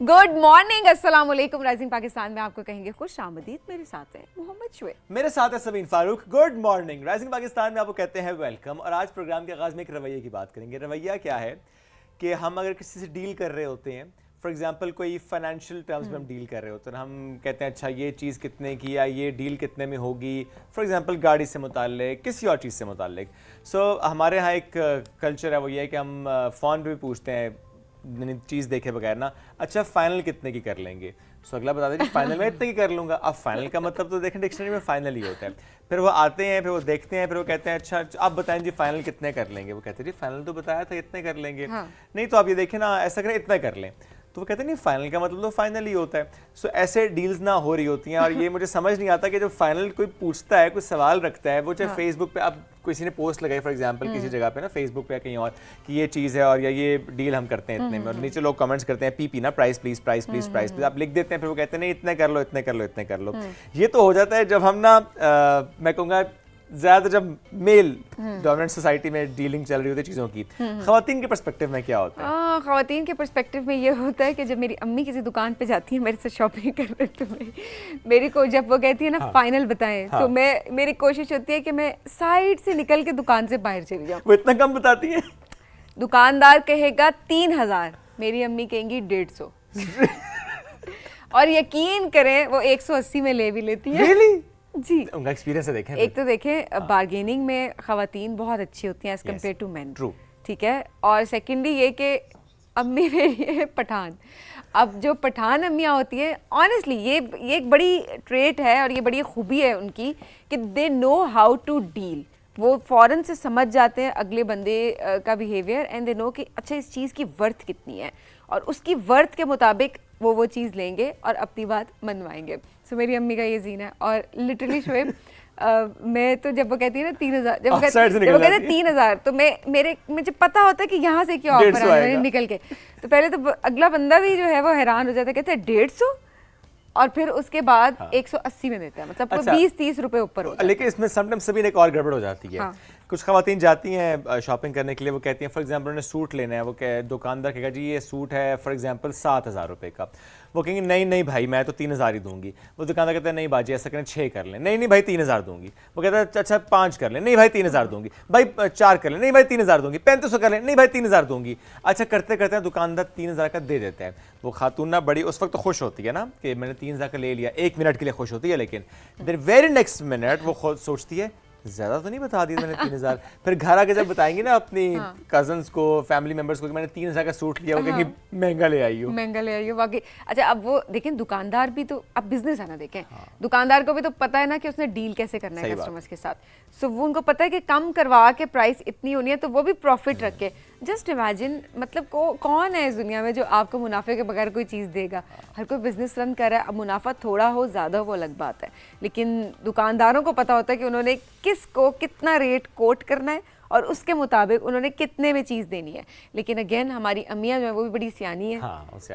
Good morning, अस्सलाम वालेकुम। Rising Pakistan में आपको कहेंगे खुश आमदीद। मेरे साथ है मोहम्मद शुएब, मेरे साथ है Sabeen Farooq. Good morning. Rising Pakistan में आपको कहते हैं वेलकम। और आज प्रोग्राम के आगाज में एक रवैये की बात करेंगे। रवैया क्या है कि हम अगर किसी से डील कर रहे होते हैं, फॉर एग्जांपल कोई फाइनेंशियल टर्म्स में हम डील कर रहे होते हैं, हम कहते हैं अच्छा ये चीज़ कितने की या ये डील कितने में होगी, फॉर एग्जांपल गाड़ी से मुताल्लिक, किसी और चीज़ से मुताल्लिक। सो हमारे यहाँ एक कल्चर है, वो ये है कि हम फ़ोन पे भी पूछते हैं चीज़ देखे बगैर ना, अच्छा फाइनल कितने की कर लेंगे। सो अगला बता दें फाइनल में इतने की कर लूँगा। अब फाइनल का मतलब तो देखें डिक्शनरी में फाइनल ही होता है। फिर वो आते हैं, फिर वो देखते हैं, फिर वो कहते हैं अच्छा आप बताएं जी फाइनल कितने कर लेंगे। वो कहते हैं जी फाइनल तो बताया था इतने कर लेंगे। हाँ। नहीं तो आप ये देखें ना, ऐसा करें इतना कर लें। तो वो कहते हैं नहीं फाइनल का मतलब तो फाइनल ही होता है। सो ऐसे डील्स ना हो रही होती हैं। और ये मुझे समझ नहीं आता कि जब फाइनल कोई पूछता है, कोई सवाल रखता है, वो चाहे फेसबुक पे आप किसी ने पोस्ट लगाई फॉर एग्जांपल किसी जगह पे ना, फेसबुक पे या कहीं और, कि ये चीज़ है और या ये डील हम करते हैं इतने में, और नीचे लोग कमेंट्स करते हैं पीपी ना, price please price please price please, आप लिख देते हैं, फिर वो कहते हैं नहीं इतने कर लो इतने कर लो इतने कर लो। ये तो हो जाता है जब हम ना मैं कहूँगा ज़्यादा जब मेल डोमिनेंट सोसाइटी में डीलिंग चल रही होती है चीज़ों की। ख़वातीन के पर्सपेक्टिव में क्या होता है? ख़वातीन के पर्सपेक्टिव में ये होता है कि जब मेरी अम्मी किसी दुकान पे जाती है मेरे से शॉपिंग करने, तो मेरी को जब वो कहती है ना फाइनल बताएं, तो मेरी कोशिश होती है कि मैं साइड से निकल के दुकान से बाहर चली जाऊँ। वो इतना कम बताती है? दुकानदार कहेगा 3000, मेरी अम्मी कहेंगी 150 और यकीन करें वो 180 में ले भी लेती है। Really? जी, उनका एक्सपीरियंस है। देखें एक तो देखें बार्गेनिंग में ख़वातीन बहुत अच्छी होती हैं as compare to man. True. ठीक है। और सेकेंडली ये कि अम्मी मेरी है पठान। अब जो पठान अम्मियाँ होती हैं, ऑनेस्टली ये एक बड़ी ट्रेट है और ये बड़ी खूबी है उनकी कि they know how to deal. वो फ़ौरन से समझ जाते हैं अगले बंदे का बिहेवियर एंड दे नो कि अच्छा इस चीज़ की वर्थ कितनी है, और उसकी वर्थ के मुताबिक वो चीज़ लेंगे और अपनी बात मनवाएंगे। सो मेरी अम्मी का ये सीन है। और लिटरली शुएब मैं तो जब वो कहती है ना 3000, जब वो कहते हैं 3000, तो मुझे पता होता है कि यहाँ से क्या ऑफर है निकल के, तो पहले तो अगला बंदा भी जो है वो हैरान हो जाता है, कहते हैं 150 और फिर उसके बाद 180 में देता है, मतलब 20-30 रुपए ऊपर होता है। लेकिन इसमें समटाइम्स सभी एक और गड़बड़ हो जाती है। कुछ ख़वातीन जाती हैं शॉपिंग करने के लिए, वो कहती हैं फॉर एग्जांपल उन्हें सूट लेना है, वो दुकानदार कहेगा जी ये सूट है फॉर एग्जांपल 7000 रुपये का, वो कहेंगे नहीं नहीं भाई मैं तो 3000 ही दूंगी। वो दुकानदार कहता है नहीं बाजी ऐसा करें 6 कर लें, नहीं नहीं भाई 3000 दूंगी। वो कहता है अच्छा 5 कर लें, नहीं भाई 3000 दूंगी। भाई 4 कर लें, नहीं भाई 3000 दूंगी। 3500 कर लें, नहीं भाई 3000 दूंगी। अच्छा करते करते दुकानदार 3000 का दे देता है। वो खातून ना बड़ी उस वक्त तो खुश होती है ना कि मैंने 3000 का ले लिया, 1 मिनट के लिए खुश होती है, लेकिन देन वेरी नेक्स्ट मिनट वो खुद सोचती है ज़्यादा तो नहीं बता दिया मैंने 3000। फिर घर आके जब बताएंगे ना अपनी कजन्स को, फैमिली मेंबर्स को कि मैंने 3000 का सूट लिया, वो कहेंगे महंगा ले आई हो, महंगा ले आई हो वाकई। अच्छा अब वो देखें दुकानदार भी तो अब बिजनेस है ना, देखें दुकानदार को भी तो पता है ना कि उसने डील कैसे करना है कस्टमर्स के साथ। सो वो उनको पता है कि कम करवा के प्राइस इतनी होनी है तो वो भी प्रॉफिट रख के। जस्ट इमेजिन, मतलब कौन है इस दुनिया में जो आपको मुनाफे के बगैर कोई चीज़ देगा? हर कोई बिजनेस रन कर रहा है। अब मुनाफा थोड़ा हो ज़्यादा वो अलग बात है, लेकिन दुकानदारों को पता होता है कि उन्होंने किसको कितना रेट कोट करना है और उसके मुताबिक उन्होंने कितने में चीज़ देनी है। लेकिन अगेन हमारी अम्मियाँ जो है वो भी बड़ी सियानी है।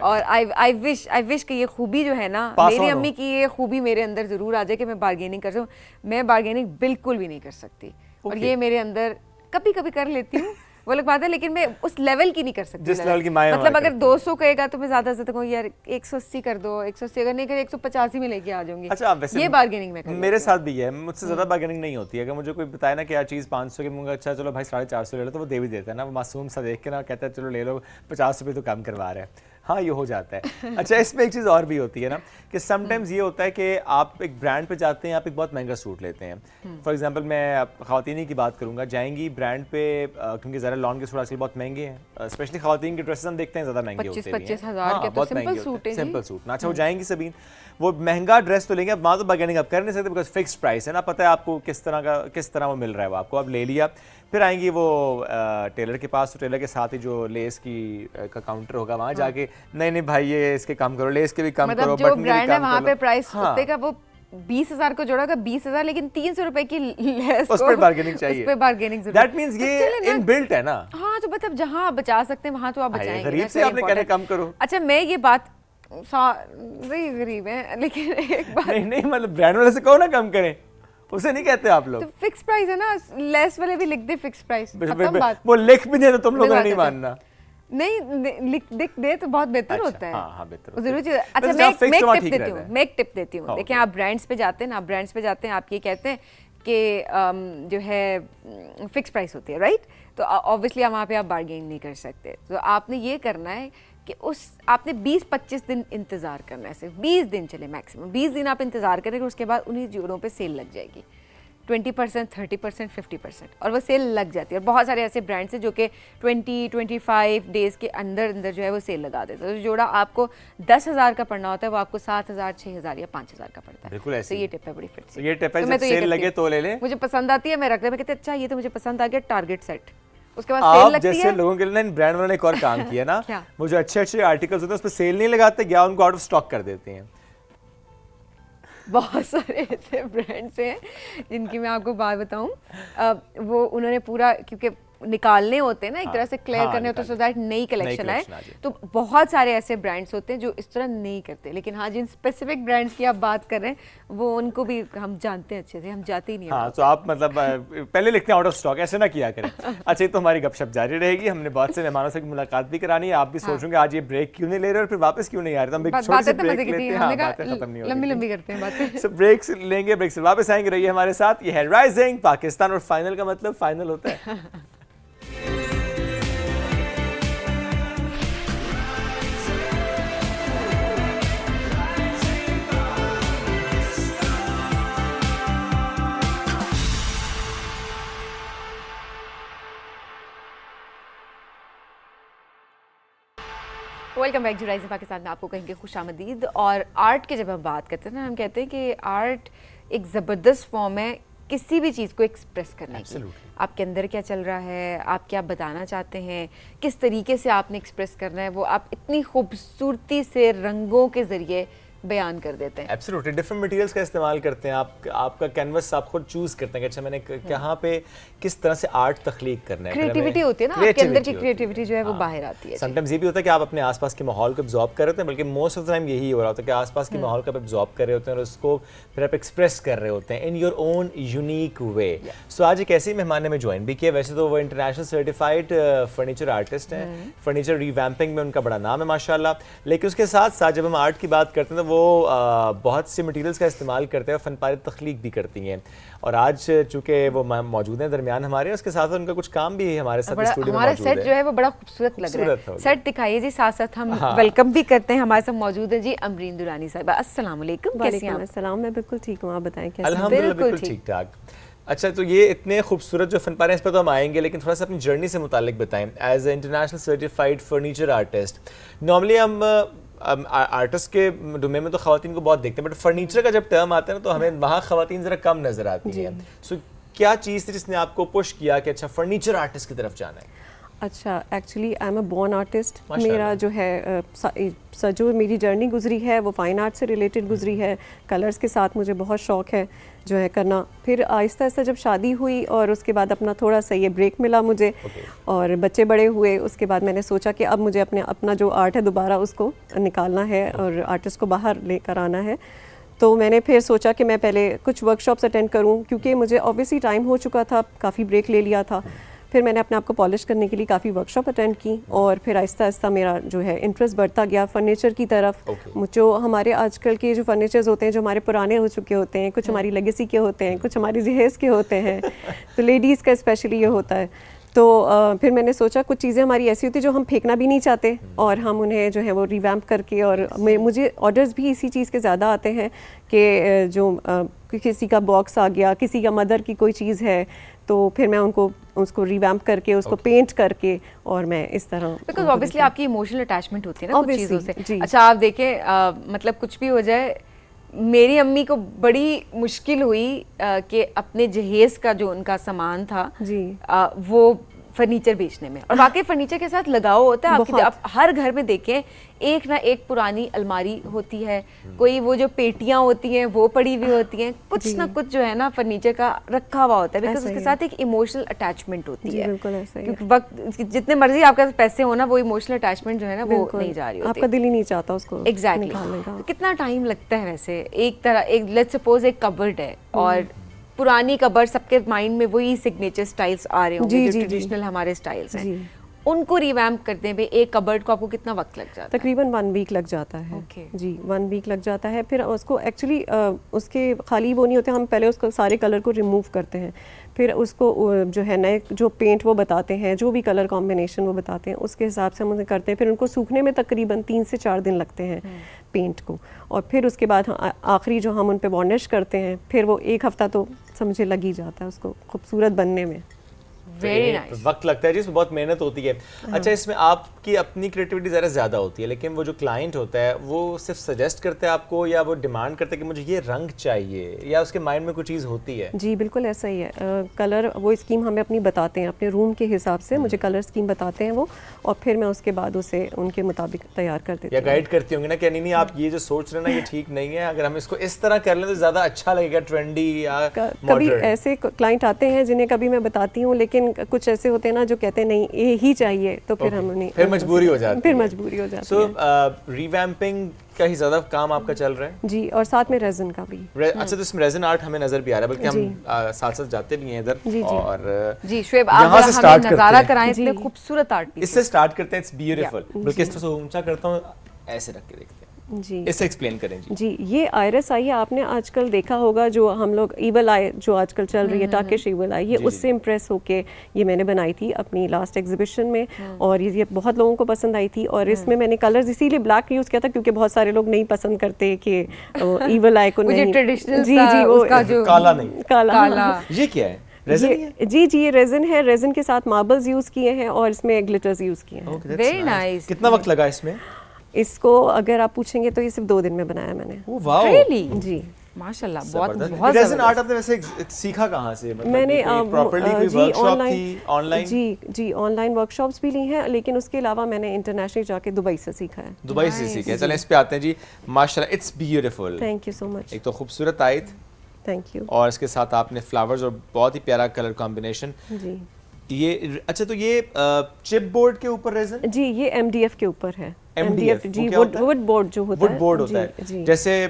और आई विश कि ये खूबी जो है ना मेरी अम्मी की, ये खूबी मेरे अंदर ज़रूर आ जाए कि मैं बार्गेनिंग कर सकूँ। मैं बार्गेनिंग बिल्कुल भी नहीं कर सकती और ये मेरे अंदर कभी कभी कर लेती हूँ वो अलग बात है, लेकिन मैं उस लेवल की नहीं कर सकती। जिस लेवल की मतलब अगर 200 कहेगा तो मैं ज्यादा से कहूँ यार 180 कर दो, 180 अगर नहीं कर 185 में लेके आ जाऊंगी। अच्छा वैसे ये बार्गेनिंग में मेरे साथ भी है, मुझसे ज्यादा बार्गेनिंग नहीं होती है। अगर मुझे कोई बताए ना कि यार चीज़ 500 की, मुझे अच्छा चलो भाई 450 ले लो, तो वो दे भी देता है ना, वो मासूम सा देख के ना कहता है चलो ले लो 50 रुपये तो कम करवा रहे हैं। हाँ ये हो जाता है। अच्छा इसमें एक चीज़ और भी होती है ना कि समटाइम्स ये होता है कि आप एक ब्रांड पे जाते हैं, आप एक बहुत महंगा सूट लेते हैं। फॉर एग्जांपल मैं ख़वातीन की बात करूँगा, जाएंगी ब्रांड पे क्योंकि ज़रा लॉन के सूट आजकल बहुत महंगे हैं, स्पेशली ख़वातीन के ड्रेसेस हम देखते हैं ज़्यादा महंगे होते हैं, 25,000 के तो सिंपल सूट है, सिंपल सूट ना। अच्छा वो जाएंगी सबीन, वो महंगा ड्रेस तो लेंगे, अब वहाँ तो बार्गेनिंग आप कर नहीं सकते बिकॉज फिक्स प्राइस है ना, पता है आपको किस तरह वो मिल रहा है, वो आपको अब ले लिया। फिर आएंगी वो टेलर के पास, तो टेलर के साथ ही जो लेस की का काउंटर होगा वहाँ जाके नहीं नहीं भाई ये इसके कम करो, लेस के भी कम करो, जो ब्रांड है वहाँ पे प्राइस का वो 20,000 को जोड़ा 20,000, लेकिन 300 रुपए की लेस उस पर बार्गेनिंग चाहिए, उस पे बार्गेनिंग जरूर। दैट मींस ये इनबिल्ट है ना। हाँ तो मतलब जहाँ आप बचा सकते हैं वहाँ तो आप बचाएंगे। गरीब से आपने कहना कम करो। अच्छा मैं ये बात वही गरीब है, लेकिन एक बात नहीं मतलब ब्रांड वाले से कहो ना कम करें, उसे नहीं कहते आप लोग। तो फिक्स प्राइस है ना, लेस वाले भी लिख दे फिक्स प्राइस, वो लिख भी दे तो तुम लोगों ने नहीं मानना। नहीं लिख दे तो बहुत बेहतर होता है। हाँ बेहतर वो जरूर चीज़। अच्छा वैसे मैं जहाँ fixed वहाँ एक टिप ठीक देती हूँ, रहता है। मैं एक टिप देती हूँ। हाँ, देखिए okay. आप ब्रांड्स पे जाते हैं ना, आप ब्रांड्स पे जाते हैं, आप ये कहते हैं कि जो है फिक्स प्राइस होती है, राइट? तो ऑब्वियसली वहाँ पे आप बार्गेन नहीं कर सकते। तो आपने ये करना है कि आपने 20-25 दिन इंतज़ार करना है, सिर्फ 20 दिन चले मैक्सिमम, 20 दिन आप इंतज़ार करेंगे, उसके बाद उन्हीं जोड़ों पे सेल लग जाएगी 20%, 30%, 50%, और वो सेल लग जाती है। और बहुत सारे ऐसे ब्रांड्स हैं जो कि 20-25 डेज़ के अंदर अंदर जो है वो सेल लगा देते हैं। तो जोड़ा आपको 10,000 का पड़ना होता है वो आपको 7,000, 6,000 या 5,000 का पड़ता है। बिल्कुल ऐसे तो ये टिप है बड़ी फिट से। ये टिप है, तो जब मैं तो ये सेल करती लगे हूँ। तो ले ले। मुझे पसंद आती है, मैं रख दे, मैं कहती अच्छा ये तो मुझे पसंद आ गया, टारगेट सेट। उसके बाद आप सेल लगती जैसे है। लोगों के लिए ना इन ब्रांड वालों ने एक और काम किया ना, क्या? वो जो अच्छे आर्टिकल्स होते हैं उस पर सेल नहीं लगाते, या उनको आउट ऑफ स्टॉक कर देते हैं। बहुत सारे ऐसे ब्रांड्स हैं जिनकी मैं आपको बात बताऊं, वो उन्होंने पूरा, क्योंकि निकालने होते हैं ना एक तरह से, क्लियर करने होते हैं, सो दैट नई कलेक्शन आए। तो बहुत सारे ऐसे ब्रांड्स होते हैं जो इस तरह नहीं करते। लेकिन हाँ, जिन स्पेसिफिक ब्रांड्स की आप बात कर रहे हैं वो उनको भी हम जानते हैं अच्छे से, हम जाते ही नहीं। हाँ, तो आप मतलब पहले लिखते हैं आउट ऑफ स्टॉक, ऐसे ना किया करें। अच्छा, ये तो हमारी गपशप जारी रहेगी। हमने बहुत से मेहमानों से मुलाकात भी करानी है। आप भी सोचोगे आज ये ब्रेक क्यों नहीं ले रहे और फिर वापस क्यों नहीं आ रहे, तो हम एक छोटी सी ब्रेक लेते हैं। हाँ, बातें खत्म नहीं होती, लंबी लंबी करते हैं बातें। सो ब्रेक लेंगे, ब्रेक से वापस आएंगे। रहिए हमारे साथ। ये है राइजिंग पाकिस्तान, और फाइनल का मतलब फाइनल होता है। Welcome back to rising Pakistan में आपको कहेंगे खुशामदीद। और आर्ट की जब हम बात करते हैं ना, हम कहते हैं कि आर्ट एक ज़बरदस्त फॉर्म है किसी भी चीज़ को एक्सप्रेस करने की। आपके अंदर क्या चल रहा है, आप क्या बताना चाहते हैं, किस तरीके से आपने एक्सप्रेस करना है, वो आप इतनी खूबसूरती से रंगों के ज़रिए बयान कर देते हैं। एब्सोल्युटली डिफरेंट मटेरियल्स का इस्तेमाल करते हैं। आपका कैनवस आप खुद चूज करते हैं कि अच्छा मैंने कहाँ पे किस तरह से आर्ट तख्लीक करना है। क्रिएटिविटी होती है ना, आपके अंदर की क्रिएटिविटी जो है वो बाहर आती है। समटाइम्स ये भी होता है कि आप अपने आसपास के माहौल को एब्जॉर्ब कर रहे होते हैं, बल्कि मोस्ट ऑफ द टाइम यही हो रहा होता है कि आसपास के माहौल को आप एब्जॉर्ब कर रहे होते हैं और उसको फिर आप एक्सप्रेस कर रहे होते हैं in your own unique way. So आज एक ऐसे ही मेहमान ने हमें ज्वाइन भी किया। वैसे तो वो इंटरनेशनल सर्टिफाइड फर्नीचर आर्टिस्ट हैं, फर्नीचर रिवैम्पिंग में उनका बड़ा नाम है माशाल्लाह। लेकिन उसके साथ साथ जब हम आर्ट की बात करते हैं तो वो बहुत से मटेरियल्स का इस्तेमाल करते हैं, फनपारी तख्लीक भी करती हैं। और आज चूंकि वो मौजूद हैं दरमियान हमारे, उसके साथ उनका कुछ काम भी हमारे साथ स्टूडियो में मौजूद है। सेट जो है वो बड़ा खूबसूरत लग रहा है। सेट दिखाइए जी, साथ साथ हम वेलकम भी करते हैं। हमारे साथ मौजूद है जी अमरीन दुरानी साहिबा। अस्सलाम वालेकुम, कैसी हैं आप? अस्सलाम, मैं बिल्कुल ठीक हूँ, आप बताएं कैसे? अल्हम्दुलिल्लाह बिल्कुल ठीक ठाक। अच्छा, तो ये इतने खूबसूरत जो फनपारे हैं इस पर तो हम आएंगे, लेकिन थोड़ा सा अपनी जर्नी से मुतालिक बताएं। As a international certified furniture artist, normally हम आर्टिस्ट के डोमेन में तो ख़वातीन को बहुत देखते हैं, बट फर्नीचर का जब टर्म आता है ना तो हमें वहाँ ख़वातीन ज़रा कम नज़र आती हैं। सो क्या चीज़ थी जिसने आपको पुश किया कि अच्छा फर्नीचर आर्टिस्ट की तरफ जाना है? अच्छा, actually I am a born artist. मेरा जो है जो मेरी जर्नी गुजरी है वो फाइन आर्ट से रिलेटेड गुजरी है। कलर्स के साथ मुझे बहुत शौक़ है जो है करना। फिर आहिस्ता आहिस्ता जब शादी हुई और उसके बाद अपना थोड़ा सा ये ब्रेक मिला मुझे, और बच्चे बड़े हुए, उसके बाद मैंने सोचा कि अब मुझे अपना जो आर्ट है दोबारा उसको निकालना है और आर्टिस्ट को बाहर लेकर आना है। तो मैंने फिर सोचा कि मैं पहले कुछ वर्कशॉप्स अटेंड करूं, क्योंकि मुझे ऑब्वियसली टाइम हो चुका था, काफ़ी ब्रेक ले लिया था। फिर मैंने अपने आप को पॉलिश करने के लिए काफ़ी वर्कशॉप अटेंड की, और फिर आहिस्ता आहिस्ता मेरा जो है इंटरेस्ट बढ़ता गया फर्नीचर की तरफ। जो हमारे आजकल के जो फर्नीचर्स होते हैं, जो हमारे पुराने हो चुके होते हैं, कुछ हमारी लेगेसी के होते हैं, कुछ हमारी जहेज़ के होते हैं, तो लेडीज़ का स्पेशली ये होता है। तो फिर मैंने सोचा कुछ चीज़ें हमारी ऐसी होती जो हम फेंकना भी नहीं चाहते, और हम उन्हें जो है वो रिवैम्प करके, और मुझे ऑर्डर्स भी इसी चीज़ के ज़्यादा आते हैं कि जो किसी का बॉक्स आ गया, किसी का मदर की कोई चीज़ है, तो फिर मैं उसको रिवैम्प करके, उसको पेंट करके, और मैं इस तरह, बिकॉज ऑब्वियसली आपकी इमोशनल अटैचमेंट होती है ना कुछ चीज़ों से। अच्छा, आप देखें मतलब कुछ भी हो जाए, मेरी अम्मी को बड़ी मुश्किल हुई कि अपने जहेज़ का जो उनका सामान था जी वो फर्नीचर बेचने में। और वाकई फर्नीचर के साथ लगाव होता है। आप हर घर में देखें एक ना एक पुरानी अलमारी होती है, कोई वो जो पेटियां होती हैं वो पड़ी हुई होती हैं, कुछ ना कुछ जो है ना फर्नीचर का रखा हुआ होता है, बिकॉज उसके साथ एक इमोशनल अटैचमेंट होती है। क्योंकि वक्त जितने मर्जी आपके पास पैसे हो ना, वो इमोशनल अटैचमेंट जो है ना वो नहीं जा रही होती, आपका दिल ही नहीं चाहता उसको। एग्जैक्टली। कितना टाइम लगता है वैसे? एक तरह एक लेट्स सपोज एक कबर्ड है, और पुरानी कबर्ड सबके माइंड में वही सिग्नेचर स्टाइल्स आ रहे होंगे जो ट्रेडिशनल हमारे स्टाइल्स हैं, उनको रिवैम्प करते हैं एक कबर्ड को आपको कितना वक्त लग जाता है? तकरीबन 1 वीक लग जाता है। Okay. जी 1 वीक लग जाता है। फिर उसको एक्चुअली उसके खाली वो नहीं होते, हम पहले उसको सारे कलर को रिमूव करते हैं, फिर उसको जो है नए जो पेंट वो बताते हैं, जो भी कलर कॉम्बिनेशन वो बताते हैं उसके हिसाब से हम उसे करते हैं। फिर उनको सूखने में तकरीबन 3 से 4 दिन लगते हैं पेंट को, और फिर उसके बाद आखिरी जो हम उन पे वार्निश करते हैं, फिर वो 1 हफ्ता तो समझे लग ही जाता है उसको खूबसूरत बनने में। Very nice. वक्त लगता है जी, इसमें बहुत मेहनत होती है। अच्छा, इसमें आपकी अपनी क्रिएटिविटी ज़रा ज़्यादा होती है, लेकिन वो जो क्लाइंट होता है वो सिर्फ सजेस्ट करता है आपको, या वो डिमांड करता है कि मुझे ये रंग चाहिए, या उसके माइंड में कुछ चीज़ होती है? जी बिल्कुल ऐसा ही है। कलर वो स्कीम हमें अपनी बताते हैं, अपने रूम के हिसाब से मुझे कलर स्कीम बताते हैं वो, और फिर मैं उसके बाद उसे उनके मुताबिक तैयार कर देती या हूँ। गाइड करती होंगी ना कि नहीं आप ये जो सोच रहे हैं ना ये ठीक नहीं है, अगर हम इसको इस तरह कर लें तो ज़्यादा अच्छा लगेगा, ट्रेंडी या कभी मॉडर्न। ऐसे क्लाइंट आते हैं जिन्हें कभी मैं बताती हूँ, लेकिन कुछ ऐसे होते हैं ना जो कहते हैं नहीं ये ही चाहिए, तो फिर हम उन्हें फिर मजबूरी हो जाती है। फिर मजबूरी हो जाती सो है। रिवैम्पिंग का ही ज़्यादा काम आपका चल रहा है? जी, और साथ में रेजन का भी। अच्छा, तो इसमें रेजन आर्ट हमें नजर भी आ रहा है, बल्कि हम साथ साथ जाते भी हैं इधर। जी, जी। और जी शुएब, यहाँ आप से जरा start हमें करते नजारा हैं। कराएं जी। इतने खूबसूरत आर्ट पीस। इससे स्टार्ट करते हैं। It's beautiful. बल्कि इस तरह से ऊंचा करता हूँ, ऐसे रख के देखते हैं। जी इससे एक्सप्लेन करें जी। जी, ये आयरस आई है, आपने आजकल देखा होगा जो हम लोग ईवल आई जो आजकल चल रही है, टार्किश ईवल आई, ये जी, उससे इम्प्रेस होके ये मैंने बनाई थी अपनी लास्ट एग्जीबिशन में, और ये बहुत लोगों को पसंद आई थी। और इसमें मैंने कलर्स इसीलिए ब्लैक यूज़ किया था क्योंकि बहुत सारे लोग नहीं पसंद करते कि ईवल आई को मुझे नहीं। ट्रेडिशनल जी जी, वो उसका जो काला नहीं, काला। ये क्या है? रेजन ही है? जी जी, ये रेजन है, रेजन के साथ मार्बल्स यूज़ किए हैं और इसमें ग्लिटर्स यूज़ किए हैं। Okay, that's Very nice. nice. कितना वक्त लगा इसमें? इसको अगर आप पूछेंगे तो ये सिर्फ 2 दिन में बनाया मैंने। Oh wow, Really? जी, माशाल्लाह, बहुत जबरदस्त। बहुत रेजन जबरदस्त। आर्ट आपने वैसे सीखा कहाँ से? मतलब मैंने प्रॉपर्ली कोई जी वर्कशॉप थी ऑनलाइन? जी ऑनलाइन वर्कशॉप्स भी ली हैं, लेकिन उसके अलावा मैंने इंटरनेशनल जाके दुबई से सीखा है। दुबई से सीखे। चलें इस पे आते हैं जी। माशाल्लाह, it's beautiful. Thank you so much. एक तो खूबसूरत आयत, थैंक यू। और इसके साथ आपने फ्लावर्स और बहुत ही प्यारा कलर कॉम्बिनेशन। जी ये अच्छा, तो ये चिप बोर्ड के ऊपर रेजन? जी, ये MDF के ऊपर है। MDF जी, वो क्या होता है? वुड बोर्ड जो होता है। वुड बोर्ड होता जी, है। जी। जैसे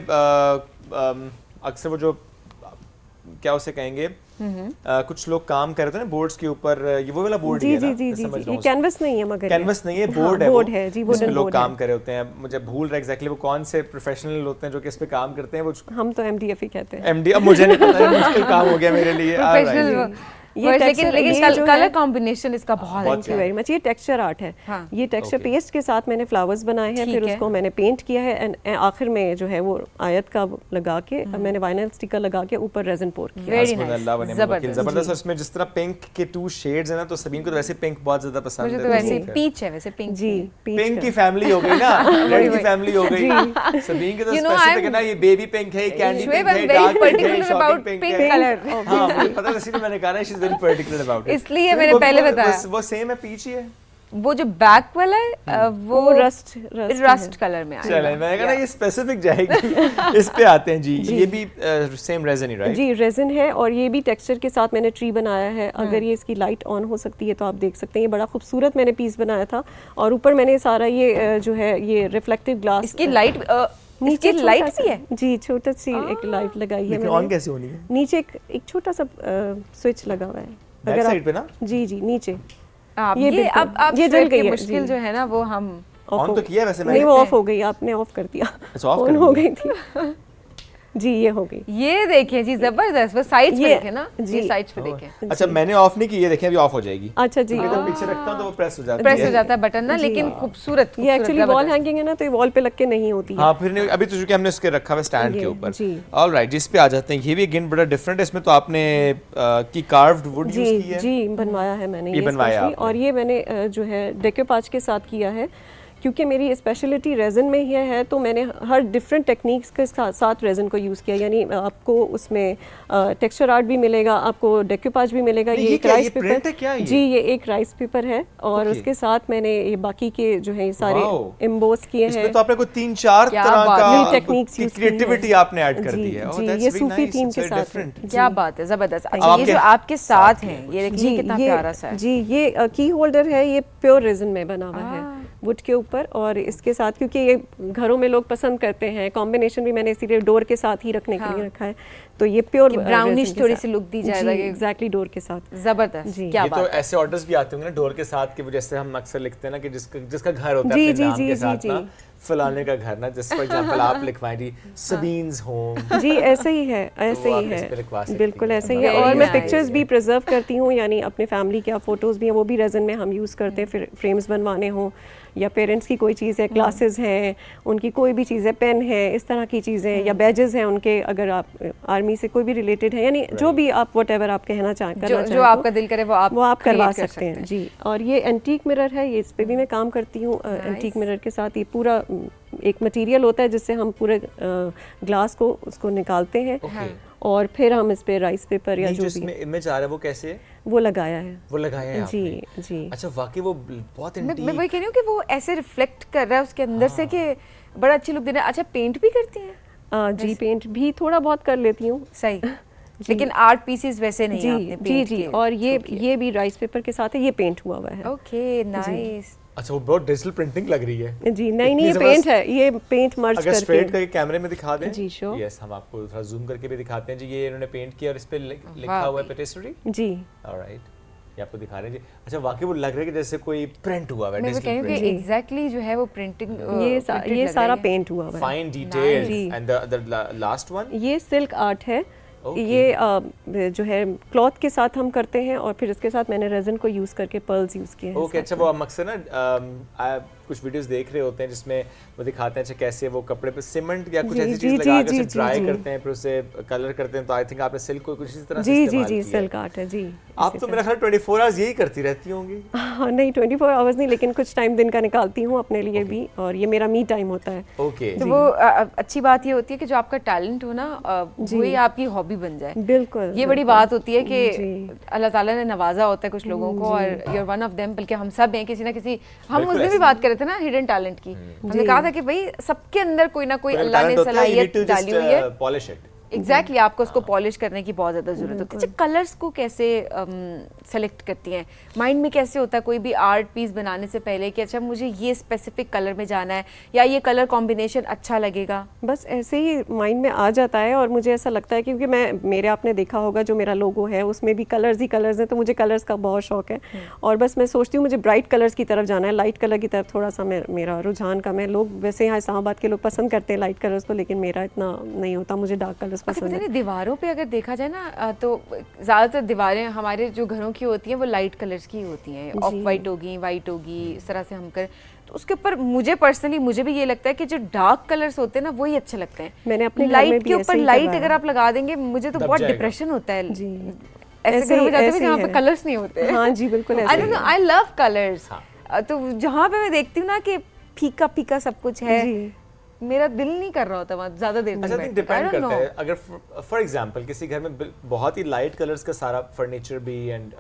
अक्सर वो जो क्या उसे कहेंगे, कुछ लोग काम कर रहे थे ना बोर्ड्स के ऊपर, ये वो वाला बोर्ड ही जी है जी ना? जी मैं जी समझ जी, रहा ये हूँ कैनवस नहीं है मगर कैनवस नहीं है, हाँ, बोर्ड है। बोर्ड है जी, जिसपे वुडन लोग बोर्ड काम है। कर रहे होते हैं। मुझे भूल रहा एग्जैक्टली वो कौन से प्रोफेशनल होते हैं जो कि इस पे काम करते हैं। वो हम तो MDF ही कहते हैं। MD, अब मुझे नहीं पता, ये मुश्किल काम हो गया मेरे लिए। प्रोफेशनल ये लेकिन texture- लेकिन ये जो कलर है- कॉम्बिनेशन इसका बहुत बहुत अच्छा थैंक यू वेरी मच। ये टेक्सचर आर्ट है। हाँ। ये टेक्सचर Okay. पेस्ट के साथ मैंने फ्लावर्स बनाए हैं, ठीक फिर है। उसको मैंने पेंट किया है, एंड आखिर में जो है वो आयत का लगा के मैंने वाइनल स्टिकर लगा के ऊपर रेजन पोर किया। Very हस्बुन nice. अल्लाह व निअमल वकील। जबरदस्त। जबरदस्त। और इसमें जिस तरह पिंक के 2 शेड्स हैं ना, तो सबीन को तो वैसे पिंक बहुत ज्यादा पसंद मुझे है। तो वैसे ठीक है। पीच है, वैसे पिंक जी, peach पिंक का। की फैमिली हो गई ना, रेड की फैमिली हो गई। सबीन के तो You know, स्पेसिफिक है I'm- ना, ये बेबी पिंक है, कैंडी Shoaib, पिंक I'm है, very डार्क पिंक है, particular shocking about pink pink है। color. हाँ, मुझे पता है, इसीलिए मैंने कहा ना, she is very particular about it. इसलिए मैंने पहले बताया। वो सेम है, पीच ही है। वो जो बैक वाला है वो रस्ट कलर में आएगा। चलें, मैंने कहा ना ये स्पेसिफिक जाएगी। इस पे आते हैं जी। ये भी सेम रेजन ही, राइट? जी, रेजन है, और ये भी टेक्सचर के साथ मैंने ट्री बनाया है। अगर ये इसकी लाइट ऑन हो सकती है तो आप देख सकते हैं, ये बड़ा खूबसूरत मैंने पीस बनाया था। और ऊपर मैंने सारा ये जो है ये रिफ्लेक्टिव ग्लास, इसकी लाइट नीचे छोटा लाइट सा- भी है। जी, छोटा सी एक लाइट लगाई है लेकिन ऑन मैंने। कैसे होनी है? नीचे एक छोटा सा स्विच लगा हुआ है। बैक साइड पे ना? जी जी, नीचे आप ये ये बिल्कुल, अब ये शुएब जल गई की है, मुश्किल जी। जो है ना वो हम ऑन तो किया है वैसे नहीं, मैंने। वो ऑफ हो गई, आपने ऑफ कर दिया। अच्छा, ऑफ ऑन कर हो दिया। गई थी। जी, ये हो गई। ये देखें जी, जबरदस्त। वो साइड्स पे ये- देखें ना जी। ये साइड्स पे देखें। अच्छा, मैंने ऑफ नहीं की, ये देखें अभी ऑफ हो जाएगी। अच्छा जी, तो पीछे रखता हूं तो वो प्रेस हो जाती है। प्रेस हो जाता है बटन ना, जी। लेकिन खूबसूरत ये एक्चुअली वॉल जबरदस्त। हैंगिंग है ना, तो ये वॉल पे लग के नहीं होती है। हाँ, फिर नहीं, अभी तो चूंकि हमने उसके रखा हुआ स्टैंड ये, के ऊपर। जी। ऑलराइट, जिस पे आ जाते हैं। ये भी अगेन बड़ा डिफरेंट है। इसमें तो आपने की कार्व्ड वुड यूज जी की है। जी, बनवाया है मैंने ये बनवाया specially, आपने। और ये मैंने जो है डेकोपाज के साथ किया है, क्योंकि मेरी स्पेशलिटी रेजन में ही है, तो मैंने हर डिफरेंट टेक्निक्स के साथ रेजन को यूज़ किया। यानी आपको उसमें टेक्सचर आर्ट भी मिलेगा, आपको डेकोपाज भी मिलेगा। नहीं, ये ये एक क्या, राइस ये print है पेपर, क्या ये? जी, ये एक राइस पेपर है, और Okay. उसके साथ मैंने ये बाकी के जो है सारे Wow. एम्बोस किए इसमें हैं। तो आपने कोई 3-4 क्या तरह बात का है। New techniques use की क्रिएटिविटी हैं। आपने ऐड कर जी, दी है। जी, that's ये very Sufi nice, theme it's के very साथ है। different। क्या बात है, जबरदस्त। अब अच्छा, ये जो आपके आपके साथ साथ हैं, है ये देखिए कितना प्यारा सा है। जी, ये की होल्डर है, ये प्योर रेजन में बना हुआ है। वुड के ऊपर, और इसके साथ क्योंकि ये घरों में लोग पसंद करते हैं, कॉम्बिनेशन भी मैंने इसीलिए डोर के साथ ही रखने के लिए रखा है। तो ये प्योर ब्राउनिश थोड़ी सी लुक दी जाएगा एग्जैक्टली डोर के साथ। जबरदस्त, क्या ये बात तो है। ऐसे ऑर्डर्स भी आते होंगे ना डोर के साथ कि वो जैसे हम अक्सर लिखते हैं ना कि जिसका घर होता है जी, अपने जी, नाम जी, के जी, साथ जी। ना फलाने का घर ना, जैसे फॉर एग्जांपल आप लिखवाएं जी सबीन्स होम। जी ऐसे ही है, ऐसे वो ही आप इस पे लिखवा है, सकती बिल्कुल हैं। ऐसे ही है। Very और मैं nice. पिक्चर्स भी प्रिजर्व करती हूँ, यानी अपने फैमिली के फोटोज़ भी हैं वो भी रेजन में हम यूज़ करते हैं, फिर फ्रेम्स बनवाने हों या पेरेंट्स की कोई चीज़ है, क्लासेस हैं उनकी, कोई भी चीज़ है, पेन है, इस तरह की चीज़ें या बैजेस हैं उनके, अगर आप आर्मी से कोई भी रिलेटेड है, यानी जो भी आप व्हाटएवर आप कहना करना चाहें जो आपका दिल करे वो आप करवा create कर सकते हैं जी। और ये एंटीक मिरर है, ये इस पे भी मैं काम करती हूँ। एंटीक मिरर के साथ ये पूरा एक मटेरियल होता है जिससे हम पूरे ग्लास को उसको निकालते हैं और फिर हम इस पे राइस पेपर या जो भी जिसमें इमेज आ रहा है वो कैसे है? वो लगाया है, वो लगाया है जी आपने? जी। अच्छा, वाकई वो बहुत मैं इंटीक। वही कह रही हूँ कि वो ऐसे रिफ्लेक्ट कर रहा है उसके अंदर से कि बड़ा अच्छी लुक दे रहा है। अच्छा, पेंट भी करती हैं? जी पेंट भी थोड़ा बहुत कर लेती हूँ। सही, लेकिन आर्ट पीसेस वैसे नहीं जी आपने जी पेंट जी। किए। और ये भी राइस पेपर के साथ है, ये पेंट हुआ हुआ है। Okay, nice. अच्छा, वो बहुत डिजिटल प्रिंटिंग लग रही है जी नहीं इतनी ये जबरदस्त। पेंट है, ये पेंट मर्ज अगर स्ट्रेट करके। करके कैमरे में दिखा दें जी, sure। यस, हम आपको थोड़ा जूम करके भी दिखाते हैं जी। ये इन्होंने पेंट किया और इस पे लिखा हुआ है पेटिस्ट्री। जी ऑलराइट, ये आपको दिखा रहे हैं जी। अच्छा, वाकई वो लग रहा है कि जैसे कोई प्रिंट हुआ है, मैं वो कह रही हूँ कि एग्जैक्टली जो है वो प्रिंटिंग ये सारा पेंट हुआ हुआ है। Fine details. जी। एंड द लास्ट वन, ये सिल्क आर्ट है। Okay. ये जो है क्लॉथ के साथ हम करते हैं और फिर इसके साथ मैंने रेजन को यूज़ करके पर्ल्स यूज़ किए हैं। ओके। अच्छा, वो हम अक्सर ना कुछ वीडियोस देख रहे होते हैं जिसमें वो दिखाते हैं अच्छा कैसे वो कपड़े पे सीमेंट या कुछ जी, ऐसी जी, चीज जी, लगा के जी, उसे ड्राई जी। करते हैं, फिर उसे कलर करते हैं। तो आई थिंक आपने सिल्क को कुछ इसी तरह से जी जी इस्तेमाल जी किया है। सिल्क आर्ट है जी। आप तो मेरा ख्याल 24 आवर्स यही करती रहती होंगी। हाँ नहीं 24 आवर्स नहीं, लेकिन कुछ टाइम दिन का निकालती हूँ अपने लिए भी, और ये मेरा मी टाइम होता है। ओके। तो वो अच्छी बात ये होती है कि जो आपका टैलेंट हो ना वही आपकी हॉबी बन जाए। बिल्कुल, ये बड़ी बात होती है कि जी। अल्लाह ताला ने नवाजा होता है कुछ लोगों को, और you are one of them. बल्कि हम सब हैं किसी ना किसी, हम बिल्कुल उस दिन भी ऐसे बात कर रहे थे ना हिडन टैलेंट की। हमने कहा था कि भाई सबके अंदर कोई ना कोई अल्लाह ने talent होता है, you need सलाहियत to डाली just, हुई है। polish it। एग्जैक्टली आपको उसको पॉलिश करने की बहुत ज़्यादा ज़रूरत होती है। अच्छा, कलर्स को कैसे सेलेक्ट करती हैं? माइंड में कैसे होता है कोई भी आर्ट पीस बनाने से पहले कि अच्छा मुझे ये स्पेसिफिक कलर में जाना है या ये कलर कॉम्बिनेशन अच्छा लगेगा? बस ऐसे ही माइंड में आ जाता है, और मुझे ऐसा लगता है क्योंकि मेरे आपने देखा होगा जो मेरा लोगो है उसमें भी कलर्स ही कलर्स हैं, तो मुझे कलर्स का बहुत शौक है। और बस मैं सोचती हूँ मुझे ब्राइट कलर्स की तरफ जाना है, लाइट कलर की तरफ थोड़ा सा मेरा रुझान कम है। लोग वैसे यहाँ इस्लामाबाद के लोग पसंद करते हैं लाइट कलर्स को, लेकिन मेरा इतना नहीं होता, मुझे डार्क कलर्स अच्छा, पसंद पता है। नहीं दीवारों पे अगर देखा जाए ना तो ज़्यादातर दीवारें हमारे जो घरों की होती हैं वो लाइट कलर्स की होती हैं, ऑफ वाइट होगी, वाइट होगी, इस तरह से हम कर। तो उसके ऊपर मुझे पर्सनली मुझे भी ये लगता है कि जो डार्क कलर्स होते हैं ना वही अच्छे लगते हैं। मैंने अपने घर में लाइट भी के ऐसे ऊपर ही लाइट करवाया। अगर आप लगा देंगे मुझे तो दब बहुत जाएगा। डिप्रेशन होता है जी। ऐसे ऐसे घरों में ही- जाते ऐसे हुए ही जहाँ पे है। कलर्स नहीं होते। हाँ जी बिल्कुल ऐसे आई ही डोंट नो, है। I love colours. हाँ। तो जहाँ पे मैं देखती हूँ ना कि फीका फीका सब कुछ है, जी। मेरा दिल नहीं कर रहा होता वहाँ ज़्यादा देर अच्छा, तक थिंक बैठने का। I डिपेंड don't करता है। know। अगर फॉर एग्जांपल किसी घर में बहुत ही लाइट कलर्स का सारा फर्नीचर भी एंड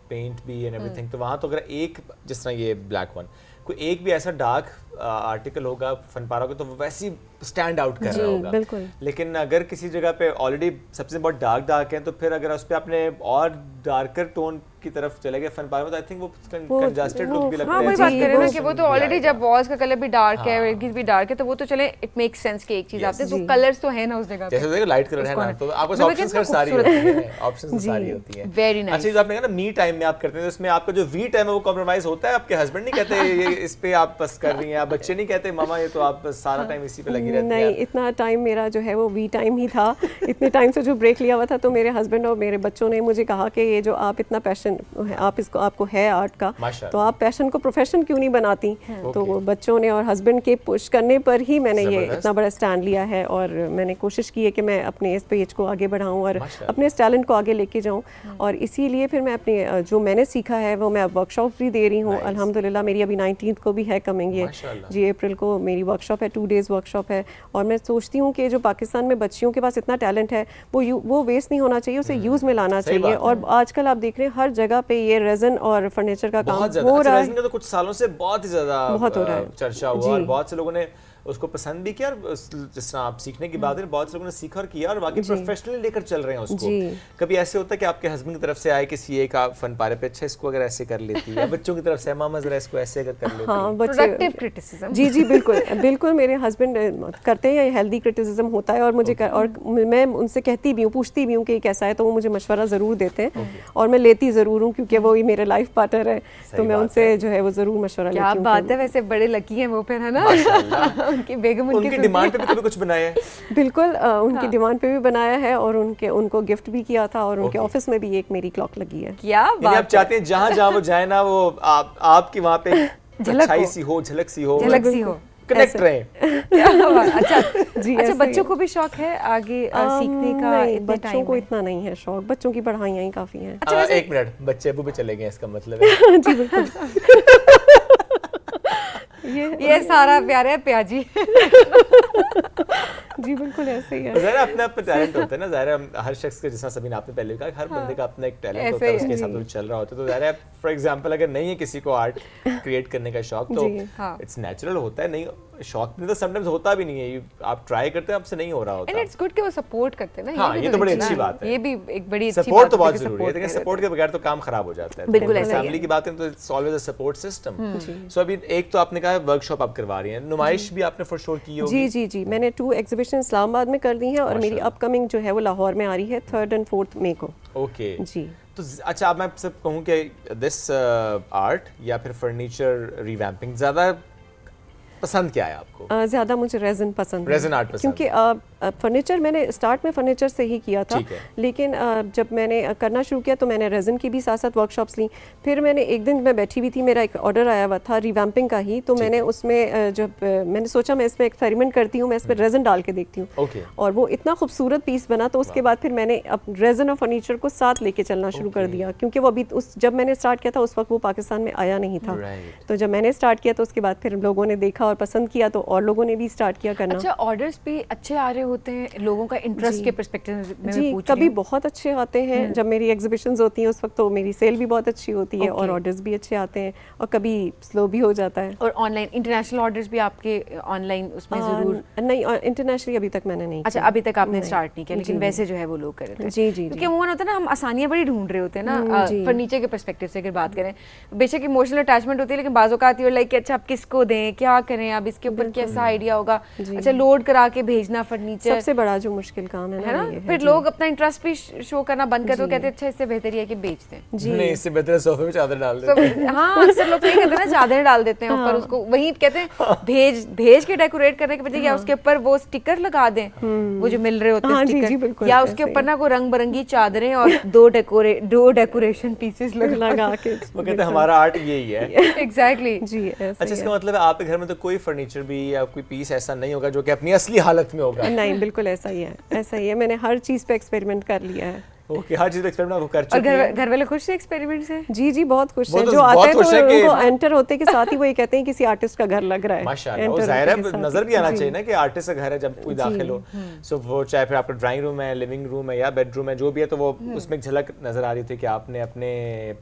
पेंट भी एंड एवरीथिंग, तो वहाँ तो अगर एक जिस तरह ये ब्लैक वन कोई एक भी ऐसा डार्क आर्टिकल होगा फनपारा को, तो वो वैसे ही स्टैंड आउट कर जी, रहा होगा। बिल्कुल। लेकिन अगर किसी जगह पे ऑलरेडी सबसे बहुत डार्क है, तो फिर अगर उस पे आपने और डार्कर टोन की तरफ चले गए फनपारा में, तो आई थिंक वो कंजस्टेड लुक भी लगता हाँ है। वही बात कर रहे हैं ना कि वो तो ऑलरेडी आएगा। जब वॉल्स का कलर भी डार्क है, रेडकीज भी डार्क है, तो वो तो चले इट मेक्स सेंस कि एक चीज आते हैं, तो कलर्स तो है ना उस जगह पे। जैसे लाइट कलर है ना, तो आपके पास मतलब ऑप्शंस कितना सारी खूबसूरत होती है, ऑप्शंस सारी होती है। Very nice। अच्छा, जो आपने कहा ना मी टाइम में आप करते हैं, तो इसमें आपका जो वी टाइम है वो कॉम्प्रोमाइज होता है? आपके हस्बैंड नहीं कहते ये इस पे आप बस कर रही हैं, आप बच्चे नहीं कहते मामा ये तो आप सारा टाइम इसी पे लगी रहती नहीं, हैं? इतना टाइम मेरा जो है वो वी टाइम ही था। इतने टाइम से जो ब्रेक लिया हुआ था, तो मेरे हस्बैंड और मेरे बच्चों ने मुझे कहा कि ये जो आप इतना पैशन आपको है आर्ट का, माशाल्लाह। तो आप पैशन को प्रोफेशन क्यों नहीं बनाती? तो वो बच्चों ने और हस्बैंड के पुश करने पर ही मैंने ये जबरदस्त। इतना बड़ा स्टैंड लिया है, और मैंने कोशिश की है कि मैं अपने इस पेज को आगे बढ़ाऊं और माशाल्लाह। अपने इस टैलेंट को आगे लेके जाऊं। और इसीलिए फिर मैं अपने जो मैंने सीखा है वो मैं अब वर्कशॉप भी दे रही हूँ। Nice। अल्हम्दुलिल्लाह मेरी अभी 19th को भी है कमिंग, ये माशाल्लाह। जी अप्रैल को मेरी वर्कशॉप है, 2 डेज़ वर्कशॉप है। और मैं सोचती हूँ कि जो पाकिस्तान में बच्चियों के पास इतना टैलेंट है वो वेस्ट नहीं होना चाहिए, उसे यूज़ में लाना सही चाहिए। बात और आजकल आप देख रहे हैं हर जगह पे ये रेजन और फर्नीचर का काम बहुत ज्यादा। हो अच्छा, रहा रेज़िन है। का तो कुछ सालों से बहुत ही ज्यादा बहुत हो रहा है। चर्चा हुआ, जी। और बहुत से लोगों ने उसको पसंद भी किया, और जिस तरह आप सीखने की बात है, बहुत से लोगों ने सीखा और किया और बाकी प्रोफेशनली लेकर चल रहे हैं उसको। कभी ऐसे होता है कि आपके हस्बैंड की तरफ से आए कि सीए का फन पारे पे, अच्छा इसको अगर ऐसे कर लेती है, बच्चों की तरफ से मामा जरा इसको ऐसे अगर कर लेती है। Productive criticism. जी जी बिल्कुल बिल्कुल, मेरे हस्बैंड करते हैं, हेल्दी क्रिटिसिज्म होता है, और मुझे और मैं उनसे कहती भी हूँ, पूछती भी हूँ कि कैसा है, तो वो मुझे मशवरा ज़रूर देते हैं और मैं लेती ज़रूर हूँ, क्योंकि वो ही मेरे लाइफ पार्टनर है, तो मैं उनसे जो है वो ज़रूर मशवरा लेती हूँ। क्या बात है, वैसे बड़े लकी हैं वो फिर, है ना? उनकी बेगम उनकी डिमांड पे भी कभी कुछ बनाया है? बिल्कुल, उनकी डिमांड पे भी बनाया है, और उनको गिफ्ट भी किया था, और उनके ऑफिस में भी एक मेरी क्लॉक लगी है। क्या बात आप चाहते हैं जहाँ जहाँ वो जाए ना, वो आपकी वहाँ पे झलक सी हो, झलक सी हो, कनेक्ट रहे। क्या बात। अच्छा जी, अच्छा, बच्चों को भी शौक है आगे सीखने का? नहीं, बच्चों को इतना नहीं है शौक, बच्चों की पढ़ाइयाँ ही काफ़ी हैं। अच्छा, एक मिनट, बच्चे अबू भी चले गए इसका मतलब है? जी बिल्कुल। ये सारा प्यार है प्याजी। जी बिल्कुल ऐसे ही है। ज़ाहिर अपना अपना टैलेंट होता है ना, ज़ाहिर हर शख्स के, जिस सभी ने आपने पहले भी कहा, हर बंदे का अपना एक टैलेंट होता है, उसके हिसाब से चल रहा होता है। तो ज़ाहिर है, फॉर एग्जांपल अगर नहीं है किसी को आर्ट क्रिएट करने का शौक, तो इट्स नेचुरल होता है, नहीं शौक में तो समटाइम्स होता भी नहीं है, आप ट्राई करते हैं, आपसे नहीं हो रहा होता। एंड इट्स गुड कि वो सपोर्ट करते हैं ना। हाँ, ये तो बड़ी अच्छी बात है, ये भी एक बड़ी अच्छी बात है। सपोर्ट तो बहुत जरूरी है, लेकिन सपोर्ट के बगैर तो काम खराब हो जाता है। बिल्कुल ऐसा ही है। फैमिली की बात करें तो it's always a support system. So अभी एक तो आपने कहा वर्कशॉप आप करवा रही हैं, नुमाइश भी आपने फॉर श्योर की होगी? जी जी जी, मैंने 2 एग्जीबिशन इस्लामाबाद में कर दी हैं, और मेरी अपकमिंग जो है वो लाहौर में आ रही है 3rd और 4th मई को। ओके जी। तो अच्छा, अब मैं आपसे कहूँ कि दिस आर्ट या फिर फर्नीचर रिवैम्पिंग ज़्यादा पसंद क्या है आपको? ज़्यादा मुझे रेज़न पसंद है, रेज़न आर्ट पसंद, क्योंकि फर्नीचर मैंने स्टार्ट में फर्नीचर से ही किया था, लेकिन जब मैंने करना शुरू किया तो मैंने रेज़न की भी साथ साथ वर्कशॉप्स ली। फिर मैंने एक दिन मैं बैठी हुई थी, मेरा एक ऑर्डर आया हुआ था रिवैम्पिंग का ही, तो मैंने उसमें जब मैंने सोचा मैं इसमें एक्सपेरिमेंट करती हूँ, मैं इस पर रेज़न डाल के देखती हूँ, और वो इतना खूबसूरत पीस बना, तो उसके बाद फिर मैंने अब रेज़न और फर्नीचर को साथ लेके चलना शुरू कर दिया, क्योंकि वो अभी जब मैंने स्टार्ट किया था उस वक्त वो पाकिस्तान में आया नहीं था। तो जब मैंने स्टार्ट किया तो उसके बाद फिर लोगों ने देखा और पसंद किया, तो और लोगों ने भी स्टार्ट किया करना। अच्छा, ऑर्डर्स भी अच्छे आ रहे होते हैं लोगों का इंटरेस्ट के पर्सपेक्टिव में? जी, कभी बहुत अच्छे आते हैं, जब मेरी एग्जीबिशंस होती हैं उस वक्त तो मेरी सेल भी बहुत अच्छी होती है, और ऑर्डर्स भी अच्छे आते हैं, और कभी स्लो भी हो जाता है। और ऑनलाइन इंटरनेशनल ऑर्डर्स भी आपके ऑनलाइन उसमें जरूर? नहीं, इंटरनेशनल अभी तक मैंने नहीं। अच्छा, अभी तक आपने स्टार्ट नहीं किया, लेकिन वैसे जो है वो लोग कर रहे थे। जी जी, क्योंकि अमूमन होता है ना, हम आसानियां बड़ी ढूंढ रहे होते हैं ना फर्नीचर के पर्सपेक्टिव से अगर बात करें। बेशक इमोशनल अटैचमेंट होती है, लेकिन बाज़ औक़ात ये लाइक अच्छा अब किसको दें, क्या करें, अब इसके ऊपर कैसा आइडिया होगा, अच्छा लोड करा के भेजना फर्नीचर, सबसे बड़ा जो मुश्किल काम है ना, फिर लोग अपना इंटरेस्ट भी शो करना बंद करते, कहते हैं अच्छा इससे बेहतर है कि बेच दें। जी, नहीं, इससे बेहतर सोफे में चादर डाल देते हैं। हाँ, अक्सर लोग यही कहते हैं ना, चादर डाल देते हैं ऊपर, उसको वही कहते हैं भेज के डेकोरेट करने के बजाय या उसके ऊपर वो स्टिकर लगा दें, वो जो मिल रहे होते हैं स्टिकर, या उसके ऊपर ना को रंग बिरंगी चादरें और दो डेकोरेशन पीसेस लगा के, वो कहते हैं हमारा आर्ट यही है। एग्जैक्टली जी। अच्छा, इसका मतलब है आपके घर में तो कोई फर्नीचर भी या कोई पीस ऐसा नहीं होगा जो कि अपनी असली हालत में होगा? नहीं, बिल्कुल ऐसा ही है, ऐसा ही है। मैंने हर चीज़ पे एक्सपेरिमेंट कर लिया है। ओके, हर चीज़ एक्सपेरिमेंट वो कर चुकी हैं। और घर वाले खुश हैं एक्सपेरिमेंट से? जी जी, बहुत खुश हैं। जो आते हैं तो उनको एंटर होते के साथ ही वो ये कहते हैं किसी आर्टिस्ट का घर लग रहा है। माशाल्लाह, वो ज़ाहिर है, नजर भी आना चाहिए ना कि आर्टिस्ट का घर है जब कोई दाखिल हो। सो वो चाहे फिर आपका ड्राइंग रूम है, लिविंग रूम है या बेडरूम है, जो भी है, तो वो उसमें झलक नजर आ रही थी कि आपने अपने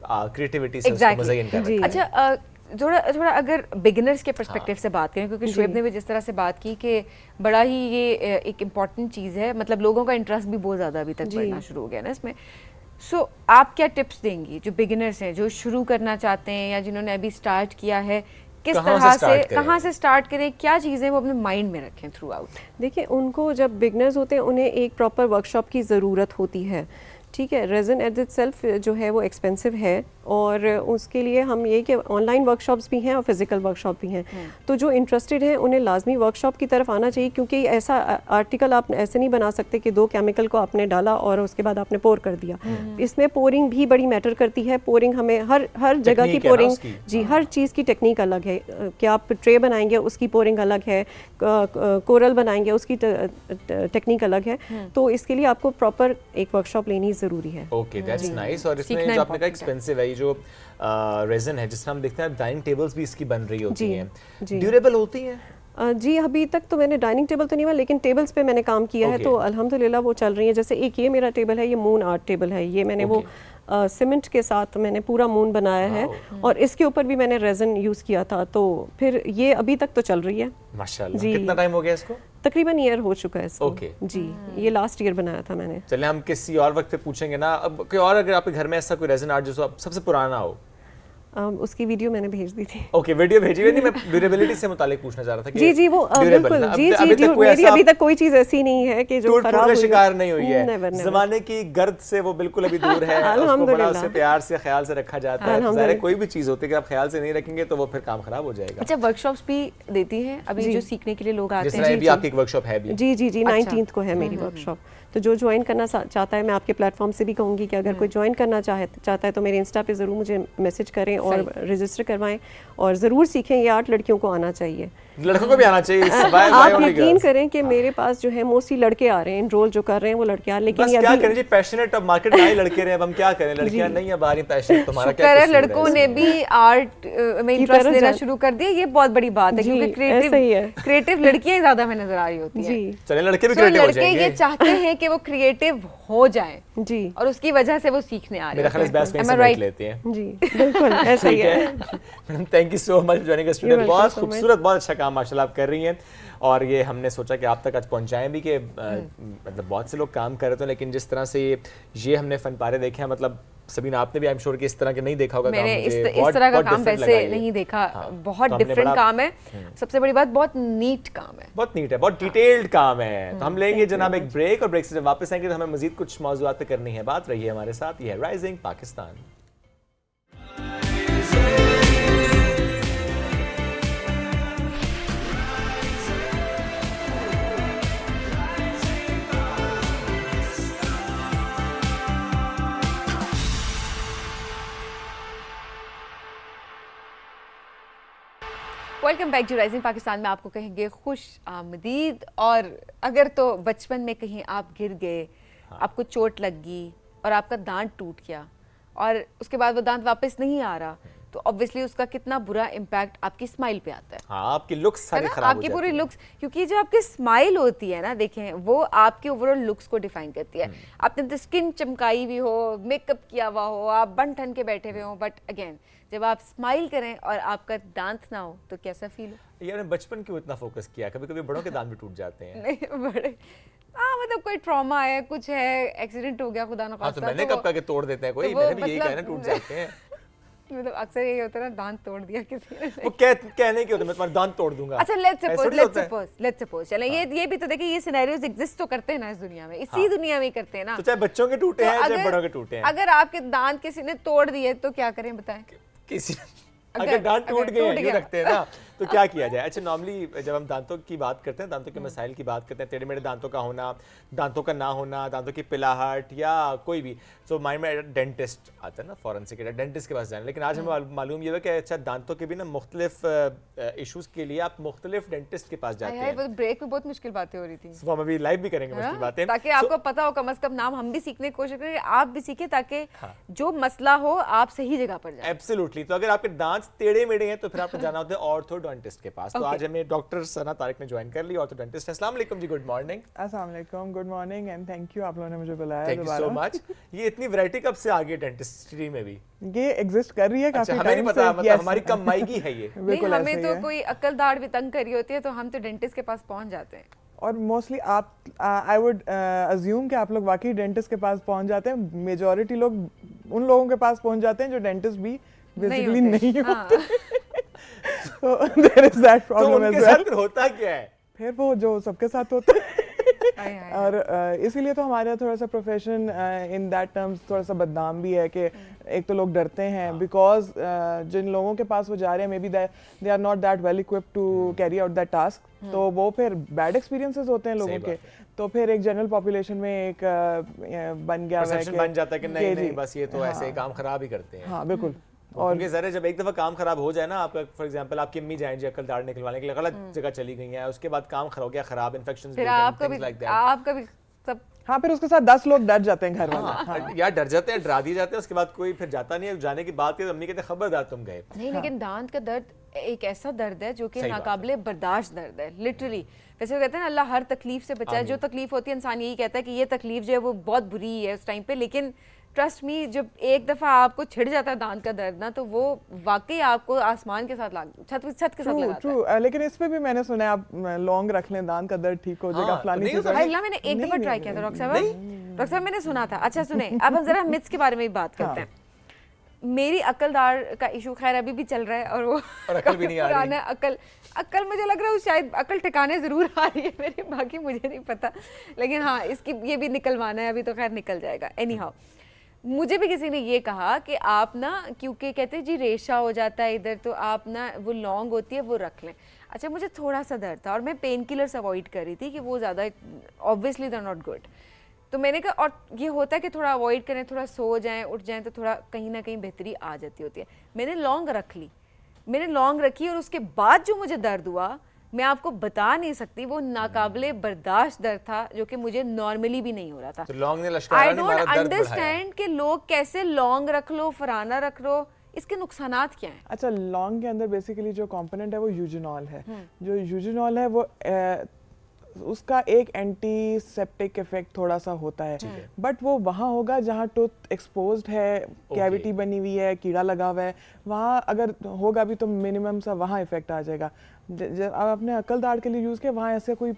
क्रिएटिविटी से उसको मुज़य्यन कर रखा है। अच्छा, थोड़ा अगर बिगिनर्स के पर्सपेक्टिव से बात करें, क्योंकि शुएब ने भी जिस तरह से बात की कि बड़ा ही ये एक इम्पॉर्टेंट चीज़ है, मतलब लोगों का इंटरेस्ट भी बहुत ज़्यादा अभी तक बढ़ना शुरू हो गया ना इसमें। सो आप क्या टिप्स देंगी जो बिगिनर्स हैं, जो शुरू करना चाहते हैं या जिन्होंने अभी स्टार्ट किया है, किस तरह से कहाँ से स्टार्ट करें, क्या चीज़ें वो अपने माइंड में रखें थ्रू आउट? देखिए, उनको जब बिगिनर्स होते हैं उन्हें एक प्रॉपर वर्कशॉप की ज़रूरत होती है, ठीक है। रेज़न एट इटसेल्फ जो है वो एक्सपेंसिव है, और उसके लिए हम ये कि ऑनलाइन वर्कशॉप्स भी हैं और फिज़िकल वर्कशॉप भी हैं। तो जो इंटरेस्टेड हैं उन्हें लाजमी वर्कशॉप की तरफ आना चाहिए, क्योंकि ऐसा आर्टिकल आप ऐसे नहीं बना सकते कि 2 केमिकल को आपने डाला और उसके बाद आपने पोर कर दिया। इसमें पोरिंग भी बड़ी मैटर करती है। पोरिंग हमें हर जगह की पोरिंग, जी, हर चीज़ की टेक्निक अलग है। कि आप ट्रे बनाएंगे उसकी पोरिंग अलग है, कोरल बनाएंगे उसकी टेक्निक अलग है। तो इसके लिए आपको प्रॉपर एक वर्कशॉप लेनी ज़रूरी है। Okay, that's nice. और इसमें जो आपने कहा एक्सपेंसिव है, जो रेज़न है, जिस तरह हम देखते हैं डाइनिंग टेबल्स भी इसकी बन रही होती हैं, ड्यूरेबल होती हैं? जी अभी तक तो मैंने डाइनिंग टेबल तो नहीं हुआ, लेकिन टेबल्स पे मैंने काम किया है, Okay. तो अल्हम्दुलिल्लाह वो चल रही है। जैसे एक ये मेरा टेबल है, ये मून आर्ट टेबल है, ये मैंने वो सीमेंट के साथ मैंने पूरा मून बनाया है, और इसके ऊपर भी मैंने रेजन यूज़ किया था, तो फिर ये अभी तक तो चल रही है। माशाल्लाह। जी। कितना टाइम हो गया इसको? तकरीबन ईयर हो चुका है इसको। Okay. जी, ये लास्ट ईयर बनाया था मैंने। चलिए हम किसी और वक्त पे पूछेंगे ना। अब कोई और अगर आपके घर में ऐसा कोई रेजन आर्ट जो सबसे पुराना हो? उसकी वीडियो मैंने भेज दी थी। ओके, वीडियो भेजी हुई। नहीं, मैं ड्यूरेबिलिटी से मुतालिक पूछना चाह रहा था कि जी जी वो durable बिल्कुल ना। जी अभी जी तक कोई मेरी ऐसा अभी तक कोई चीज़ ऐसी नहीं है कि जो टूट खराब का हुई। शिकार नहीं हुई है। Never, never. जमाने की गर्द से वो बिल्कुल अभी दूर है। उसको बड़ा उससे प्यार से ख्याल से रखा जाता है। ज़ाहिर है कोई भी चीज़ होती है कि आप ख्याल से नहीं रखेंगे तो वो फिर काम खराब हो जाएगा। अच्छा, वर्कशॉप्स भी देती हैं अभी जो सीखने के लिए लोग आते जिस हैं? तरह अभी आपकी एक वर्कशॉप है भी। जी जी जी 19th को है मेरी वर्कशॉप। तो जो ज्वाइन करना चाहता है, मैं आपके प्लेटफॉर्म से भी कहूँगी कि अगर कोई ज्वाइन करना चाहता है तो मेरे इंस्टा पे ज़रूर मुझे मैसेज करें और रजिस्टर करवाएं, और ज़रूर सीखें। ये आर्ट लड़कियों को आना चाहिए, लड़कों को भी आना चाहिए। आप यकीन करें कि मेरे पास जो है मोस्टली लड़के आ रहे हैं, एनरोल जो कर रहे हैं वो लड़के आ रहे हैं, लेकिन बस ये क्या अभी करें जी, पैशनेट अब मार्केट में आए लड़के रहे, अब हम क्या करें? लड़कियां नहीं अब आ रही पैशनेट, तुम्हारा क्या शुक्र है कसूर है लड़कों इसमें? ने भी आर्ट में इंटरेस्ट लेना शुरू कर दिया। ये बहुत बड़ी बात है, जी, क्योंकि ऐसा ही है। क्रिएटिव लड़कियां ज्यादा हमें नजर आ रही होती हैं। जी चलें लड़के भी So, क्रिएटिव हो लड़के जाएंगे। ये चाहते हैं कि वो क्रिएटिव हो जाएं, जी और उसकी वजह से वो सीखने आ रहे मेरा ख्याल इस बहस में Am I से right? लेते हैं। जी बिल्कुल ऐसा ही है। Madam thank you so much joining us today. You're welcome बहुत so much. खूबसूरत, बहुत अच्छा काम माशाल्लाह आप कर रही हैं, और ये हमने सोचा कि आप तक आज पहुंचाएं भी कि मतलब बहुत से लोग काम कर रहे थे, लेकिन जिस तरह से ये हमने फन पारे देखे हैं, मतलब सबीना आपने भी आई एम श्योर कि इस तरह के नहीं देखा होगा। मैंने काम इस तरह का काम वैसे नहीं देखा। बहुत तो हमने डिफरेंट बड़ा- काम है। सबसे बड़ी बात, बहुत नीट काम है। बहुत नीट है, बहुत डिटेल्ड काम है। तो हम लेंगे जनाब एक ब्रेक, और ब्रेक से जब वापस आएंगे तो हमें मजीद कुछ मौजूआत पे करनी है बात। रही है हमारे साथ, ये है rising Pakistan. Welcome back to rising Pakistan में आपको कहेंगे खुश आमदीद। और अगर तो बचपन में कहीं आप गिर गए, आपको चोट लग गई और आपका दांत टूट गया, और उसके बाद वो दांत वापस नहीं आ रहा, तो ऑब्वियसली उसका कितना बुरा इम्पैक्ट आपकी स्माइल पे आता है। हाँ, आपकी लुक्स है सारी ना, खराब हो आपकी जाती पूरी हैं। लुक्स, क्योंकि जो आपकी स्माइल होती है ना, देखें वो आपके ओवरऑल लुक्स को डिफाइन करती है। आपने तो स्किन चमकाई हुई हो, मेकअप किया हुआ हो, आप बन ठन के बैठे हुए हो, बट अगेन जब आप स्माइल करें और आपका दांत ना हो तो कैसा फील हो? यार बचपन क्यों इतना फोकस किया? कभी कभी बड़ों के दांत भी टूट जाते हैं। नहीं बड़े, मतलब कोई ट्रॉमा है, कुछ है, एक्सीडेंट हो गया खुदा ना हाँ, तो खास्ता, मैंने कब कहा कि तोड़ देते हैं कोई? वो मैंने भी यही मतलब- कहा ना, टूट जाते हैं। मतलब अक्सर यही होता है ना, दांत तोड़ दिया किसी ने। वो कहने के होते हैं, मैं तुम्हारा दांत तोड़ दूंगा। अच्छा लेट्स ऐसा सपोज थोड़ी होता है। लेट्स सपोज चलें, ये भी तो देखिए, ये सिनेरियोज एग्जिस्ट तो करते हैं ना इस दुनिया में, इसी दुनिया में ही करते हैं ना। तो चाहे बच्चों के टूटे तो हैं चाहे बड़ों के टूटे हैं, अगर आपके दांत किसी ने तोड़ दिए तो क्या करें बताएं? किसी अगर- अगर दांत टूट अगर गए टूट हैं, यूं गया। रखते हैं ना, तो क्या किया जाए? अच्छा, नॉर्मली जब हम दांतों की बात करते हैं, दांतों के मसाइल की बात करते हैं, टेढ़े मेढ़े दांतों का होना, दांतों का ना होना, दांतों की पिलाहट या कोई भी, तो माइंड में डेंटिस्ट आता है ना, फॉरेंसिक डेंटिस्ट के पास जाना। लेकिन आज हमें मालूम ये है कि अच्छा दांतों के भी ना मुख्तलिफ इशूज़ के लिए आप मुख्तलिफ डेंटिस्ट के पास जाते हाय हैं। ब्रेक में बहुत मुश्किल बातें हो रही थी, तो हम अभी लाइव भी करेंगे मुश्किल हाँ? बातें, ताकि आपको पता हो, कम से कम नाम हम भी सीखने की कोशिश करें, आप भी सीखें, ताकि जो मसला हो आप सही जगह पर जाएं। एब्सोल्युटली। तो अगर आपके दांत टेढ़े मेढ़े हैं तो फिर आपको जाना होता है ऑर्थोडोंटिस्ट के पास। तो आज हमें डॉक्टर सना तारिक ने ज्वाइन कर लिया, ऑर्थोडोंटिस्ट। अस्सलाम वालेकुम जी, गुड मॉर्निंग। अस्सलाम वालेकुम, good morning and thank you, आप लोगों ने मुझे बुलाया थैंक यू सो मच। ये इतनी वैरायटी कब से आ गई डेंटिस्ट्री में भी? ये एग्जिस्ट कर रही है अच्छा, काफी हमें नहीं टाइम पता, से। मतलब हमारी कमाई है ये। नहीं, बिल्कुल हमें ऐसा ही तो है। कोई अक्ल दाढ़ भी तंग करी होती है तो हम तो डेंटिस्ट के पास पहुंच जाते हैं। और मोस्टली आप आई वुड अज्यूम कि आप लोग वाकई डेंटिस्ट के पास पहुंच जाते हैं। मेजॉरिटी लोग उन लोगों के पास पहुंच जाते हैं जो डेंटिस्ट भी बेसिकली नहीं होते। So there is that तो problem as उनके well. साथ फिर होता क्या है? फिर वो जो सबके साथ होता है। हाय, हाय, और इसीलिए तो हमारा थोड़ा सा प्रोफेशन इन दैट टर्म्स थोड़ा सा बदनाम भी है कि एक तो लोग डरते हैं बिकॉज जिन लोगों के पास वो जा रहे हैं maybe they are not that well equipped to carry out that task, तो वो फिर बैड एक्सपीरियंसेस होते हैं लोगों सही के। बात है। तो फिर एक जनरल पॉपुलेशन में एक बन गया हुआ है परसेप्शन बन जाता है कि नहीं जी, नहीं बस ये तो ऐसे ही काम खराब ही करते हैं। हाँ बिल्कुल। और क्योंकि ज़रा जब एक दफ़ा काम खराब हो जाए ना, आपका फॉर एग्जांपल आपकी अम्मी जाएं जी अकल दाढ़ निकलवाने के लिए, गलत जगह चली गई हैं, उसके बाद काम खराब हो गया, खराब इन्फेक्शंस फिर आपका भी सब हाँ फिर उसके साथ 10 लोग डर जाते हैं घर वाले। हाँ, या डर जाते हैं, डरा दिए जाते हैं, उसके बाद कोई फिर जाता नहीं है। जाने की बात है तो अम्मी कहते हैं खबरदार तुम गए। नहीं, लेकिन दांत का दर्द एक ऐसा दर्द है जो कि सही बात नाकाबिले बर्दाश्त दर्द है लिटरली। वैसे वो कहते हैं ना अल्लाह हर तकलीफ से बचाए, जो तकलीफ होती है इंसान यही कहता है कि ये तकलीफ जो है वो बहुत बुरी है उस टाइम पे, लेकिन ट्रस्ट मी जब एक दफ़ा आपको छिड़ जाता है दांत का दर्द ना, तो वो वाकई आपको आसमान के साथ छत के साथ लगाता है। लेकिन इस पे भी मैंने सुना है आप लौंग रख लें दांत का दर्द ठीक हो जाएगा, हाँ, फलानी नहीं चीज़। होता। अल्लाह मैंने एक दफ़ा ट्राई किया था डॉक्टर साहब, डॉक्टर साहब मैंने सुना था। अच्छा सुने, अब हम जरा मिथ्स के बारे में भी बात करते हैं। मेरी अकलदार का इशू खैर अभी भी चल रहा है और वो और अकल भी नहीं आ रही। पुराना अकल मुझे लग रहा है शायद अकल ठिकाने ज़रूर आ रही है मेरी, बाकी मुझे नहीं पता, लेकिन हाँ इसकी ये भी निकलवाना है, अभी तो खैर निकल जाएगा। एनी हाउ मुझे भी किसी ने ये कहा कि आप ना, क्योंकि कहते हैं जी रेशा हो जाता है इधर, तो आप ना वो लौंग होती है वो रख लें। अच्छा मुझे थोड़ा सा दर्द था और मैं पेन किलर्स अवॉइड कर रही थी कि वो ज़्यादा obviously they are not good, तो मैंने कहा, और ये होता है कि थोड़ा अवॉइड करें, थोड़ा सो जाएं उठ जाएं तो थोड़ा कहीं ना कहीं बेहतरी आ जाती होती है। मैंने लौंग रख ली, मैंने लौंग रखी और उसके बाद जो मुझे दर्द हुआ मैं आपको बता नहीं सकती, वो नाकाबिले बर्दाश्त दर्द था जो कि मुझे नॉर्मली भी नहीं हो रहा था। तो लौंग ने लश्करारा आई नहीं मारा, डोंट दर्द बढ़ाया। अंडरस्टैंड कि लोग कैसे लौंग रख लो फराना रख लो, इसके नुकसानात क्या हैं? अच्छा लौंग के अंदर बेसिकली जो कंपोनेंट है वो यूजिनॉल है। जो यूजिनॉल है वो उसका एक एंटीसेप्टिक इफेक्ट थोड़ा सा होता है, बट वो वहाँ होगा जहाँ टूथ एक्सपोज्ड है, कैविटी बनी हुई है, कीड़ा लगा हुआ है, वहाँ अगर होगा भी तो मिनिमम सा वहाँ इफेक्ट आ जाएगा। जब आपने अकल दाढ़ के लिए यूज़ किया वहाँ ऐसे कोई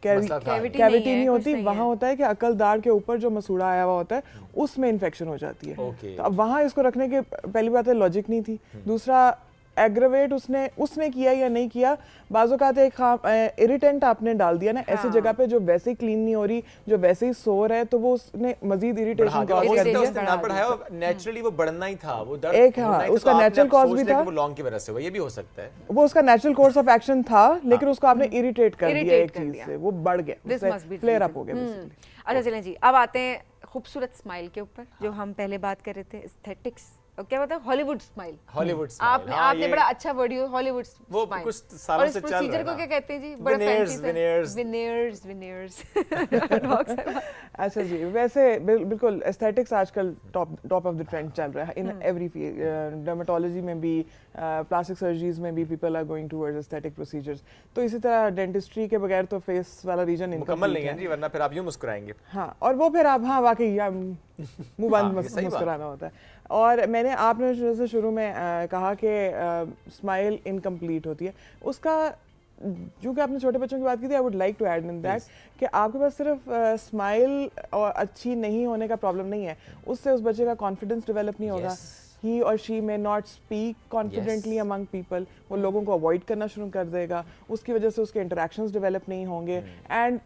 कैविटी नहीं होती, वहाँ होता है कि अकल दाढ़ के ऊपर जो मसूड़ा आया हुआ होता है उसमें इन्फेक्शन हो जाती है। तो अब वहाँ इसको रखने के पहली बात है लॉजिक नहीं थी, दूसरा एग्रेवेट उसने किया या नहीं किया, बाजू का एक इरिटेंट आपने डाल दिया ना ऐसी जगह पे जो वैसे ही क्लीन नहीं हो रही, जो वैसे ही सोर है, तो वो उसने मजीद इरिटेशन कॉज कर दिया। उसने ना बढ़ाया, नेचुरली वो बढ़ना ही था, वो दर्द एक हाँ उसका नेचुरल कॉज भी था, वो लौंग की वजह से हुआ, ये भी हो सकता है, वो उसका नेचुरल कोर्स ऑफ एक्शन था, लेकिन उसको आपने इरिटेट कर दिया एक चीज से, वो बढ़ गया, फ्लेयर अप हो गया। अच्छा चलें जी, अब आते हैं खूबसूरत स्माइल के ऊपर जो हम पहले बात कर रहे थे, एस्थेटिक्स, और क्या बताया, हॉलीवुड स्माइल। हॉलीवुड स्माइल, आपने बड़ा अच्छा वर्ड यूज, हॉलीवुड स्माइल। वो कुछ सालों से चल रहा है। प्रोसीजर को क्या कहते हैं जी? बड़ा फैंसी विनियर्स। अच्छा जी, वैसे बिल्कुल एस्थेटिक्स आजकल टॉप ऑफ द ट्रेंड चल रहा है इन एवरी फील्ड, डर्मेटोलॉजी में भी, प्लास्टिक सर्जरीज में भी people are going towards aesthetic procedures. तो इसी तरह डेंटिस्ट्री के बगैर तो फेस वाला रीजन मुकम्मल नहीं है जी, वरना फिर आप यूं मुस्कुराएंगे। हाँ, और वो फिर आप, हाँ वाकई मुंह बंद मुस्कुराना होता है। और मैंने आपने जैसे शुरू में कहा कि स्माइल इनकम्प्लीट होती है, उसका जो कि आपने छोटे बच्चों की बात की थी, I would like to add in that कि आपके पास सिर्फ स्माइल और अच्छी नहीं होने का प्रॉब्लम नहीं है, उससे उस बच्चे का कॉन्फिडेंस डेवलप नहीं होगा। He or she may not speak confidently among people, वो लोगों को अवॉइड करना शुरू कर देगा, उसकी वजह से उसके इंटरेक्शंस डेवलप नहीं होंगे, एंड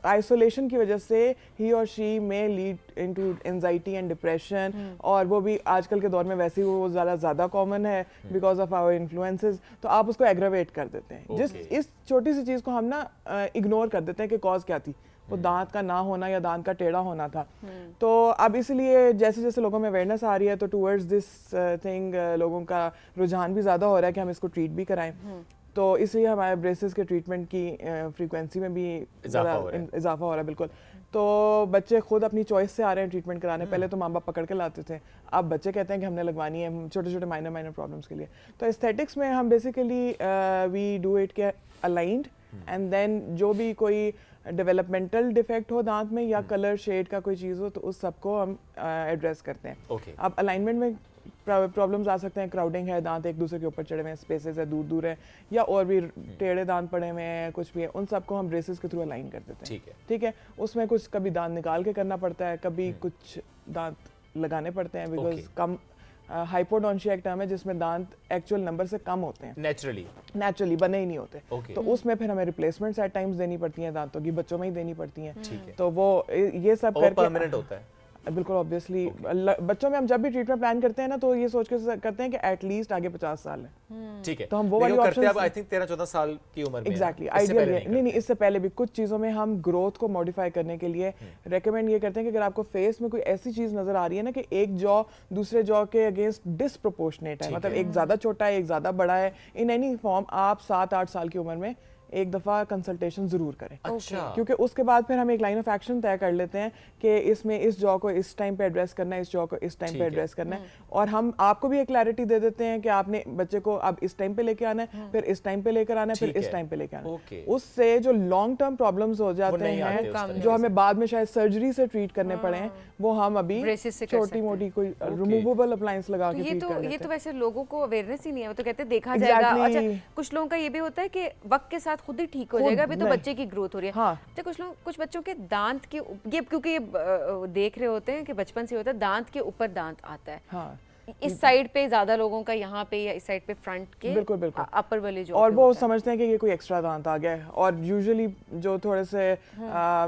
आइसोलेशन की वजह से ही और शी में lead into anxiety and depression, और वो भी आजकल के दौर में वैसे ही वो ज़्यादा कॉमन है बिकॉज ऑफ आवर इन्फ्लुएंसेस, तो आप उसको एग्रावेट कर देते हैं। जिस इस छोटी सी चीज़ को हम ना इग्नोर कर देते हैं कि कॉज क्या थी, वो दांत का ना होना या दांत का टेढ़ा होना था। तो अब इसलिए जैसे जैसे लोगों में अवेयरनेस आ रही है तो टूवर्ड्स दिस थिंग लोगों का रुझान भी ज़्यादा हो रहा है कि हम इसको ट्रीट भी कराएं, तो इसलिए हमारे ब्रेसेस के ट्रीटमेंट की फ्रीक्वेंसी में भी इजाफा हो रहा है। बिल्कुल, तो बच्चे खुद अपनी चॉइस से आ रहे हैं ट्रीटमेंट कराने, पहले तो माँ बाप पकड़ के लाते थे, अब बच्चे कहते हैं कि हमने लगवानी है छोटे छोटे माइनर प्रॉब्लम्स के लिए। तो एस्थेटिक्स में हम बेसिकली वी डू इट के अलाइंड, एंड देन जो भी कोई डेवलपमेंटल डिफेक्ट हो दांत में या कलर शेड का कोई चीज़ हो तो उस सबको हम एड्रेस करते हैं। अब अलाइनमेंट में प्रॉब्लम्स आ सकते हैं, क्राउडिंग है, दांत एक दूसरे के ऊपर चढ़े हुए हैं, स्पेसेस है, दूर है, या और भी टेढ़े दांत पड़े हुए हैं, कुछ भी है, उन सबको हम ब्रेसेस के थ्रू अलाइन कर देते हैं। ठीक है, उसमें कुछ कभी दांत निकाल के करना पड़ता है, कभी कुछ दांत लगाने पड़ते हैं, बिकॉज कम हाइपोडोंशिया एक टर्म है जिसमें दांत एक्चुअल नंबर से कम होते हैं, नेचुरली बने ही नहीं होते, तो उसमें फिर हमें रिप्लेसमेंट्स एट टाइम्स देनी पड़ती हैं दांतों की, बच्चों में ही देनी पड़ती हैं। तो वो ये सब करके परमानेंट होता है। बिल्कुल ऑब्वियसली बच्चों में हम जब भी ट्रीटमेंट प्लान करते हैं ना तो ये सोच के करते हैं कि एटलीस्ट आगे 50 साल है। ठीक है, तो हम वो वाली ऑप्शन आई थिंक 13-14 साल की उम्र में एग्जैक्टली आइडियल है। नहीं, इससे पहले भी कुछ चीज़ों में हम ग्रोथ को मॉडिफाई करने के लिए रेकमेंड ये करते हैं कि अगर आपको फेस में कोई ऐसी चीज़ नजर आ रही है ना कि एक जॉ दूसरे जॉ के अगेंस्ट डिसप्रोपोर्शनेट है, मतलब एक ज़्यादा छोटा है, एक ज़्यादा बड़ा है, इन एनी फॉर्म, आप 7-8 साल की उम्र में एक दफ़ा कंसल्टेशन ज़रूर करें। अच्छा। क्योंकि उसके बाद फिर हम एक लाइन ऑफ एक्शन तय कर लेते हैं कि इसमें इस जॉ को इस टाइम पे एड्रेस करना है, इस जॉ को इस टाइम पे एड्रेस करना है, और हम आपको भी एक क्लैरिटी दे देते हैं कि आपने बच्चे को अब इस टाइम पे लेके आना है, फिर इस टाइम पे लेकर आना है, फिर इस टाइम पे लेके आना है। उससे जो लॉन्ग टर्म प्रॉब्लम्स हो जाते हैं जो हमें बाद में शायद सर्जरी से ट्रीट करने पड़े हैं, वो हम अभी छोटी मोटी कोई रिमूवेबल अप्लायंस लगा के ट्रीट कर लेते हैं। ये तो वैसे लोगों को अवेयरनेस ही नहीं है, वो तो कहते हैं देखा जाएगा। अच्छा, कुछ लोगों का ये भी होता है कि वक्त के साथ खुद ही ठीक हो जाएगा, अभी तो बच्चे की ग्रोथ हो रही है। अच्छा, कुछ बच्चों के दांत के ये क्योंकि ये देख रहे होते हैं कि बचपन से होता है दांत के ऊपर दांत आता है, इस साइड पे ज्यादा लोगों का, यहाँ पे या इस साइड पे फ्रंट के बिल्कुल अपर वाले जो, और वो समझते हैं कि ये कोई एक्स्ट्रा दांत आ गया है। और यूजुअली जो थोड़े से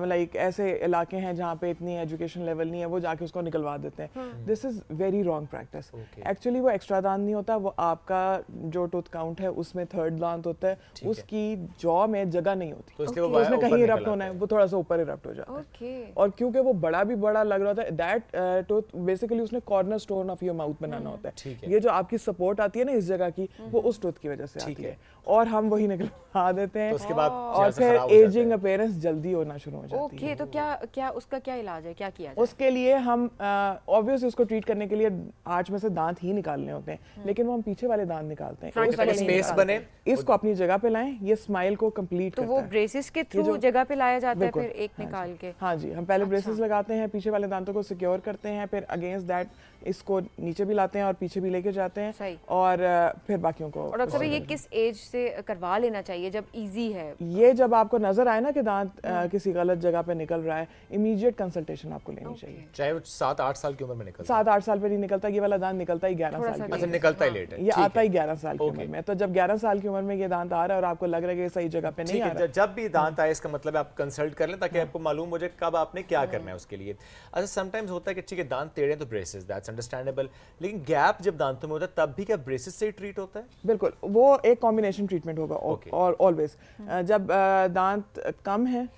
लाइक ऐसे इलाके हैं जहाँ पे इतनी एजुकेशन लेवल नहीं है, वो जाके उसको निकलवा देते हैं। This is very wrong practice. Actually वो एक्स्ट्रा दांत नहीं होता, वो आपका जो टूथ काउंट है उसमें थर्ड दांत होता है, उसकी जॉ में जगह नहीं होती, तो उसमें कहीं इरप्ट होना है, वो थोड़ा सा ऊपर इरप्ट हो जाता है। और क्योंकि वो बड़ा भी बड़ा लग रहा था, दैट टूथ बेसिकली उसने corner stone of your mouth बनाना होता है। ये जो आपकी सपोर्ट आती है ना इस जगह की, वो उस टूथ की वजह से आती है, और हम वही निकलवा देते हैं। तो उसके बाद और फिर एजिंग अपीयरेंस जल्दी होना शुरू हो जाती है। तो क्या उसका क्या इलाज है, क्या किया जाए? उसके लिए हम ऑब्वियसली उसको ट्रीट करने के लिए आर्च में से दांत ही निकालने होते हैं, लेकिन वो हम पीछे वाले दांत निकालते हैं, स्पेस बने, इसको अपनी जगह पे लाएं, ये स्माइल को कंप्लीट करता है। तो वो ब्रेसेस के थ्रू जगह पे लाया जाता है, फिर एक निकाल के? हाँ जी, हम पहले ब्रेसेस लगाते हैं, पीछे वाले दांतों को सिक्योर करते हैं, फिर अगेंस्ट दैट इसको नीचे भी लाते हैं और पीछे भी लेके जाते हैं, और फिर बाकियों को। और डॉक्टर साहब, ये किस एज से करवा लेना चाहिए जब इजी है? ये जब आपको नजर आए ना कि दांत किसी गलत जगह पे निकल रहा है, इमीडिएट कंसल्टेशन आपको लेनी चाहिए। चाहे वो 7-8 साल की उम्र में निकलता है। 7-8 साल पे नहीं निकलता, ये वाला दांत निकलता ही 11 साल की। अच्छा, निकलता ही लेट है, ये आता ही 11 साल की उम्र में। तो जब 11 साल की उम्र में ये दांत आ रहा है और आपको लग रहा है कि सही जगह पे नहीं आ रहा, जब भी दांत आए इसका मतलब आप कंसल्ट कर लें ताकि आपको मालूम हो जाए कब आपने क्या करना है उसके लिए। अच्छा, समटाइम्स होता है कि ठीक है दांत टेढ़े हैं तो ब्रेसेस, दैट्स अंडरस्टैंडेबल, लेकिन गैप जब दांतों में होता है तब भी क्या ब्रेसेस से ही ट्रीट होता है? बिल्कुल, वो एक कॉम्बिनेशन ट्रीटमेंट होगा और ऑलवेज। जब दांत कम है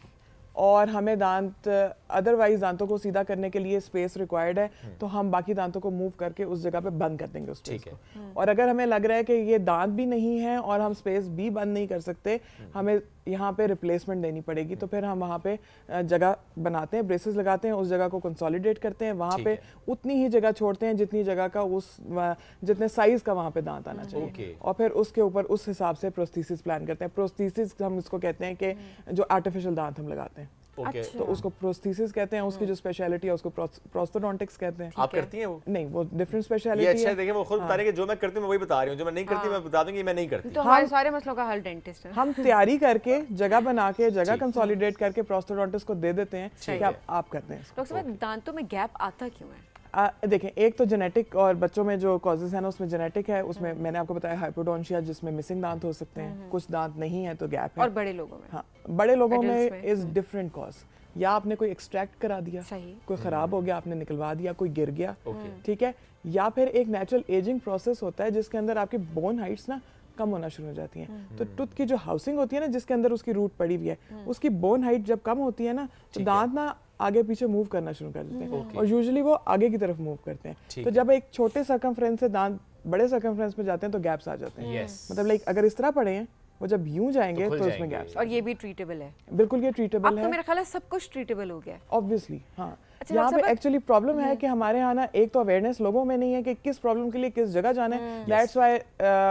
और हमें दांत अदरवाइज दांतों को सीधा करने के लिए स्पेस रिक्वायर्ड है, तो हम बाकी दांतों को मूव करके उस जगह पे बंद कर देंगे उस स्पेस को। और अगर हमें लग रहा है कि ये दांत भी नहीं है और हम स्पेस भी बंद नहीं कर सकते, हमें यहाँ पे रिप्लेसमेंट देनी पड़ेगी, तो फिर हम वहाँ पे जगह बनाते हैं, ब्रेसेस लगाते हैं, उस जगह को कंसोलिडेट करते हैं, वहाँ पे उतनी ही जगह छोड़ते हैं जितनी जगह का जितने साइज का वहाँ पे दांत आना चाहिए, और फिर उसके ऊपर उस हिसाब से प्रोस्थेसिस प्लान करते हैं। प्रोस्थेसिस हम इसको कहते हैं कि जो आर्टिफिशियल दांत हम लगाते हैं, तो उसको प्रोस्थेसिस कहते हैं। उसकी जो स्पेशलिटी है उसको प्रोस्थोडोंटिक्स कहते हैं। आप करती हैं वो? नहीं, वो डिफरेंट स्पेशलिटी है। अच्छा, देखिए वो खुद बता रहे हैं कि जो मैं करती हूं मैं वही बता रही हूं, जो मैं नहीं करती मैं बता दूंगी मैं नहीं करती। तो हमारे सारे मसलों का हल डेंटिस्ट है। हम तैयारी करके जगह बना के जगह कंसोलिडेट करके प्रोस्थोडोंटिस्ट को दे देते हैं कि आप करते हैं। डॉक्टर साहब, दांतों में गैप आता क्यों है? देखें, एक तो जेनेटिक, और बच्चों में जो कॉजेज है ना उसमें जेनेटिक है, उसमें मैंने आपको बताया हाइपोडोंशिया जिसमें मिसिंग दांत हो सकते हैं, कुछ दांत नहीं है तो गैप है। और बड़े लोगों में? हाँ, बड़े लोगों में इज डिफरेंट कॉज। या आपने कोई एक्सट्रैक्ट करा दिया, कोई खराब हो गया आपने निकलवा दिया, कोई गिर गया, ठीक है, या फिर एक नेचुरल एजिंग प्रोसेस होता है जिसके अंदर आपकी बोन हाइट्स ना कम होना शुरू हो जाती हैं। तो टूथ की जो हाउसिंग होती है ना, जिसके अंदर उसकी रूट पड़ी हुई है, उसकी बोन हाइट जब कम होती है ना, तो दांत ना आगे पीछे मूव करना शुरू कर देते हैं, और यूजुअली वो आगे की तरफ मूव करते हैं। तो जब एक छोटे सर्कमफ्रेंस से दांत बड़े सर्कमफ्रेंस में जाते हैं तो गैप्स आ जाते हैं। मतलब लाइक अगर इस तरह पड़े हैं, वो जब यूं जाएंगे तो उसमें गैप्स। और ये भी ट्रीटेबल है? बिल्कुल, ये ट्रीटेबल है। अब तो मेरा ख्याल है सब कुछ ट्रीटेबल हो गया है ऑब्वियसली। हाँ, यहाँ पे एक्चुअली प्रॉब्लम है कि हमारे यहाँ ना एक तो अवेयरनेस लोगों में नहीं है कि किस प्रॉब्लम के लिए किस जगह जाना है। दैट्स व्हाई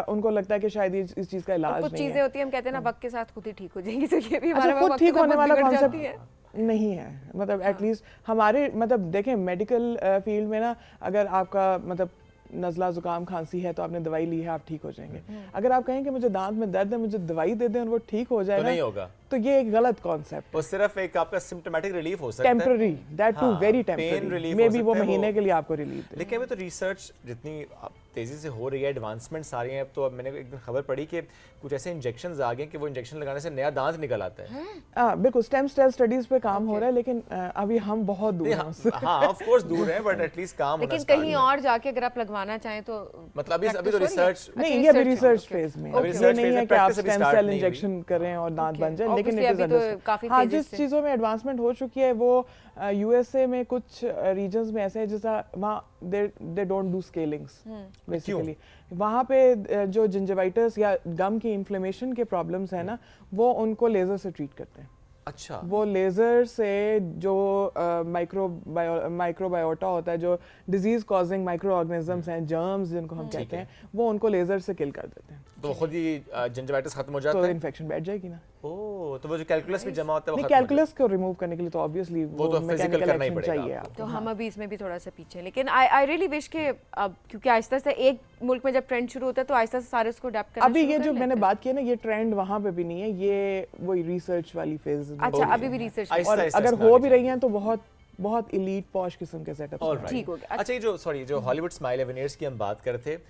उनको लगता है कि शायद इस चीज का इलाज नहीं है। कुछ चीजें होती हैं हम कहते हैं ना वक्त के साथ खुद ही ठीक हो जाएंगी, तो ये भी हमारा खुद ठीक होने वाला कॉन्सेप्ट नहीं है। मतलब एटलीस्ट हमारे मतलब देखें मेडिकल फील्ड में ना, अगर आपका मतलब नज़ला जुकाम खांसी है तो आपने दवाई ली है, आप ठीक हो जाएंगे। अगर आप कहें कि मुझे दांत में दर्द है, मुझे दवाई दे दें और वो ठीक हो जाएगा, तो नहीं होगा। तो ये एक गलत कॉन्सेप्ट। वो सिर्फ एक आपका सिम्प्टोमेटिक रिलीफ हो सकता है, temporary, that too very temporary, maybe वो महीने के लिए आपको रिलीफ दे। लेकिन अभी तो रिसर्च जितनी तेजी से हो रही है, एडवांसमेंट्स आ रही हैं, अब तो अब मैंने एक दिन खबर पढ़ी कि कुछ ऐसे इंजेक्शंस आ गए कि वो इंजेक्शन लगाने से नया दांत निकल आता है। बिल्कुल, स्टेम सेल स्टडीज पे काम हो रहा है, लेकिन अभी हम बहुत दूर हैं उससे। हाँ, ऑफ कोर्स दूर हैं, बट एटलीस्ट काम होना। लेकिन कहीं और जाके अगर आप लगवाना चाहें तो मतलब अभी तो रिसर्च नहीं, ये अभी रिसर्च फेज में, ये नहीं है कि आप स्टेम सेल इंजेक्शन करें और दांत बन जाए, लेकिन obviously it is अभी तो understood. काफी हाँ, phases जिस से- चीज़ों में एडवांसमेंट हो चुकी है वो यूएसए में कुछ रीजन्स में ऐसे है जैसा वहाँ दे डोंट डू स्केलिंग्स बेसिकली। वहाँ पे जो जिंजिवाइटिस या गम की इन्फ्लेमेशन के प्रॉब्लम्स है ना, वो उनको लेज़र से ट्रीट करते हैं। अच्छा, वो लेज़र से जो माइक्रोबायोटा होता है, जो डिजीज कॉजिंग माइक्रो ऑर्गेनिजम्स हैं, जर्म्स जिनको हम कहते हैं, वो उनको लेज़र से किल कर देते हैं। तो खुद ही जिंजिवाइटिस खत्म हो जाता तो है। इन्फेक्शन बैठ जाएगी ना। ओह, तो वो जो कैलकुलस भी जमा होता है वो नहीं, खत्म हो जाता कैलकुलस को रिमूव करने के लिए तो ऑब्वियसली वो तो physical मैकेनिकल करना ही एक्शन पड़ेगा चाहिए आपको। आपको। तो हम अभी इसमें भी थोड़ा सा पीछे, लेकिन आई रियली विश कि अब क्योंकि आहिस्ता आहिस्ता एक मुल्क में जब ट्रेंड शुरू होता है तो आहिस्ता आहिस्ता सारे उसको अडॉप्ट करना अभी शुरू ये कर जो लेते मैंने हैं। बात की है ना, ये ट्रेंड वहाँ पे भी नहीं है, ये वही रिसर्च वाली फेज में। अच्छा, अभी भी रिसर्च आहिस्ता- और आहिस्ता अगर इसमें हो आगे भी रही हैं तो बहुत बहुत इलीट पॉश किस्म के सेटअप्स All में। right. ठीक हो गया। अच्छा, ये जो जो हॉलीवुड स्माइल एवेनियर्स की हम बात कर रहे थे,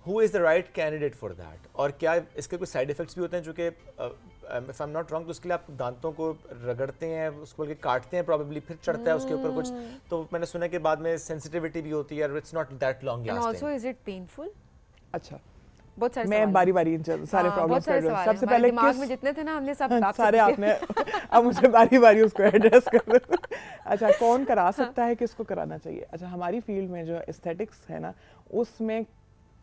who is the right candidate for that? और क्या इसके कुछ साइड इफेक्ट्स भी होते हैं, जो कि if I am not wrong तो उसके लिए आप दांतों को रगड़ते हैं, उसको बल्कि काटते हैं प्रॉब्ली, फिर चढ़ता है उसके ऊपर कुछ, तो मैंने सुना कि बाद में सेंसिटिविटी भी होती है और it's not that long and also lasting. Is it painful? अच्छा, बहुत सारे मैं सवाल बारी बारी इन सारे हाँ, बहुत प्रॉब्लम्स सारे कर रहा सवाल हूँ। हैं। सबसे हमारे पहले दिमाग किस में जितने थे ना हमने सब आपसे सारे पूछे। आपने अब मुझे बारी बारी उसको एड्रेस कर दो। अच्छा, कौन करा सकता है, किसको कराना चाहिए? अच्छा, हमारी फील्ड में जो एस्थेटिक्स है ना, उसमें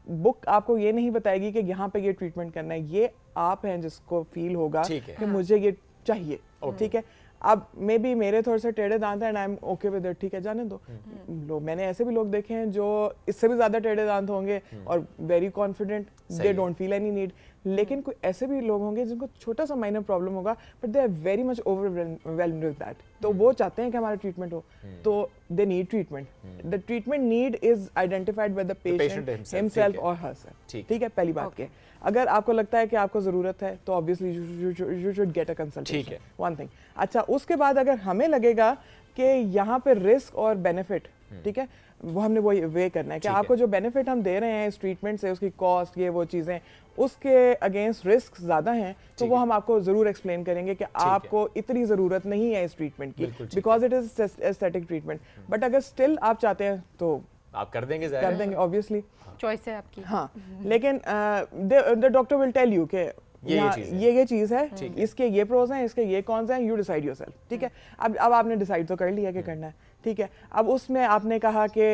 बुक आपको ये नहीं बताएगी कि यहाँ पे ये ट्रीटमेंट करना है, ये आप हैं जिसको फील होगा ठीक है। कि मुझे ये चाहिए। ठीक है, अब मे बी मेरे थोड़े से टेढ़े दांत हैं and I am okay with it, ठीक है, जाने दो। लोग, मैंने ऐसे भी लोग देखे हैं जो इससे भी ज्यादा टेढ़े दांत होंगे और very confident, they don't feel any need. लेकिन कोई ऐसे भी लोग होंगे जिनको छोटा सा माइनर प्रॉब्लम होगा but they are very much overwhelmed with that, तो वो चाहते हैं कि हमारा ट्रीटमेंट हो, तो they need treatment. The treatment need is identified by the patient himself और हरसेल्फ। ठीक है, पहली बात के अगर आपको लगता है कि आपको जरूरत है तो obviously you should get a consultation. ठीक है, वन थिंग। अच्छा, उसके बाद अगर हमें लगेगा कि यहाँ पे रिस्क और बेनिफिट, ठीक है, वो हमने वो वे करना है कि आपको जो बेनिफिट हम दे रहे हैं इस ट्रीटमेंट से, उसकी कॉस्ट, ये वो चीज़ें, उसके अगेंस्ट रिस्क ज़्यादा हैं, तो वो हम आपको ज़रूर एक्सप्लेन करेंगे कि आपको इतनी ज़रूरत नहीं है इस ट्रीटमेंट की, because it is aesthetic treatment. But अगर स्टिल आप चाहते हैं तो आप कर देंगे, कर देंगे, ऑब्वियसली। चॉइस है आपकी। हाँ, लेकिन the doctor will tell you कि ये चीज़ है, इसके ये प्रोज हैं, इसके ये कॉन्स हैं, यू डिसाइड योरसेल्फ। ठीक है, अब आपने डिसाइड तो कर लिया कि करना है। ठीक है, अब उसमें आपने कहा कि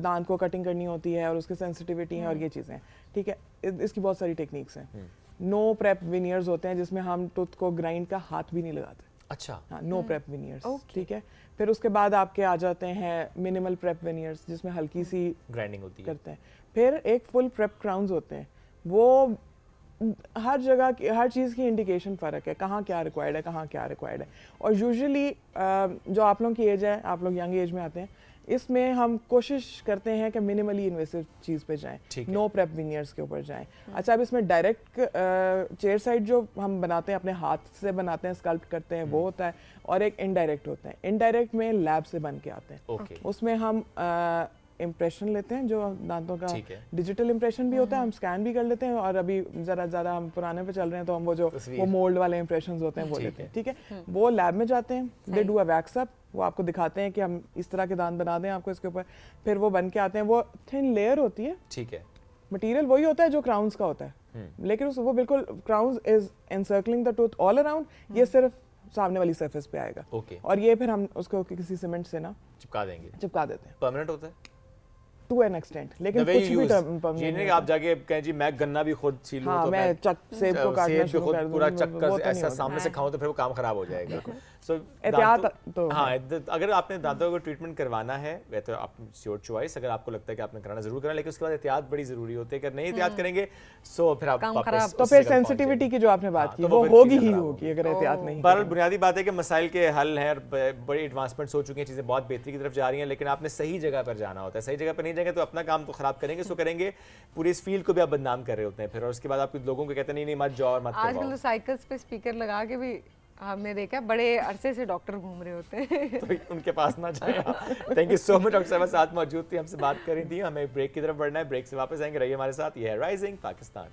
दांत को कटिंग करनी होती है और उसकी सेंसिटिविटी है और ये चीज़ें, ठीक है, इसकी बहुत सारी टेक्निक्स हैं। नो प्रेप विनियर्स होते हैं जिसमें हम टूथ को ग्राइंड का हाथ भी नहीं लगाते। अच्छा, हाँ, नो प्रेप विनियर्स। ठीक है, फिर उसके बाद आपके आ जाते हैं मिनिमल प्रेप विनियर्स जिसमें हल्की सी ग्राइंडिंग होती है। करते हैं। फिर एक फुल प्रेप क्राउन्स होते हैं, वो हर जगह की हर चीज़ की इंडिकेशन फ़र्क है, कहाँ क्या रिक्वायर्ड है, कहाँ क्या रिक्वायर्ड है। और यूजुअली जो आप लोगों की एज है, आप लोग यंग एज में आते हैं, इसमें हम कोशिश करते हैं कि मिनिमली इन्वेसिव चीज़ पे जाएं, नो प्रेप विनियर्स के ऊपर जाएं। अच्छा, अब इसमें डायरेक्ट चेयर साइड जो हम बनाते हैं, अपने हाथ से बनाते हैं, स्कल्प्ट करते हैं, वो होता है, और एक इनडायरेक्ट होता है। इनडायरेक्ट में लैब से बन के आते हैं। उसमें हम इम्प्रेशन लेते हैं, जो दांतों का डिजिटल इम्प्रेशन भी होता है, हम स्कैन भी कर लेते हैं, और अभी ज़रा ज़्यादा हम पुराने पे चल रहे हैं तो हम वो मोल्ड वाले इम्प्रेशंस होते हैं वो लेते हैं। ठीक है, वो लैब में जाते हैं, they do a wax up, वो आपको दिखाते हैं कि हम इस तरह के दांत बना दें आपको इसके ऊपर, फिर वो बन के आते हैं। वो थिन लेयर होती है, ठीक है, मटेरियल वही होता है जो क्राउन्स का होता है, लेकिन वो बिल्कुल crowns is encircling the tooth all around, ये सिर्फ सामने वाली सरफेस पे आएगा। और ये फिर हम उसको किसी सीमेंट से ना चिपका देंगे, चिपका देते हैं। परमानेंट होता है टू एन एक्सटेंट, लेकिन कुछ भी ये नहीं कि आप जाके कहें जी मैं गन्ना भी खुद छील लूं, तो मैं सेब को काटना शुरू कर दूं, पूरा चक्कर ऐसा सामने से खाऊं तो फिर वो काम खराब हो जाएगा। सो एहतियात तो हाँ, अगर आपने दांतों को ट्रीटमेंट करवाना है, वह तो आप योर चॉइस, अगर आपको लगता है कि आपने कराना जरूर करना, लेकिन उसके बाद एहतियात बड़ी जरूरी होती है। अगर नहीं एहतियात करेंगे सो फिर आप वापस तो फिर सेंसिटिविटी की जो आपने बात की वो होगी ही होगी अगर एहतियात नहीं। पर बुनियादी बात है कि मसाइल के हल हैं, बड़ी एडवांसमेंट्स हो चुकी हैं, चीज़ें बहुत बेहतरी की तरफ जा रही हैं, लेकिन आपने सही जगह पर जाना होता है। सही जगह पर नहीं जाएंगे तो अपना काम तो खराब करेंगे, सो करेंगे पूरी इस फील्ड को भी आप बदनाम कर रहे होते हैं फिर, और उसके बाद आप लोगों को कहते हैं नहीं मत जाओ और मत करवाओ। आजकल तो साइकिल्स पे स्पीकर लगा के भी हमने देखा बड़े अरसे से डॉक्टर घूम रहे होते हैं। तो उनके पास ना जाए। Thank you so much, doctor साहब साथ मौजूद थी, हमसे बात कर रही थी। हमें ब्रेक की तरफ बढ़ना है, ब्रेक से वापस आएंगे, रहिए हमारे साथ। ये है rising Pakistan.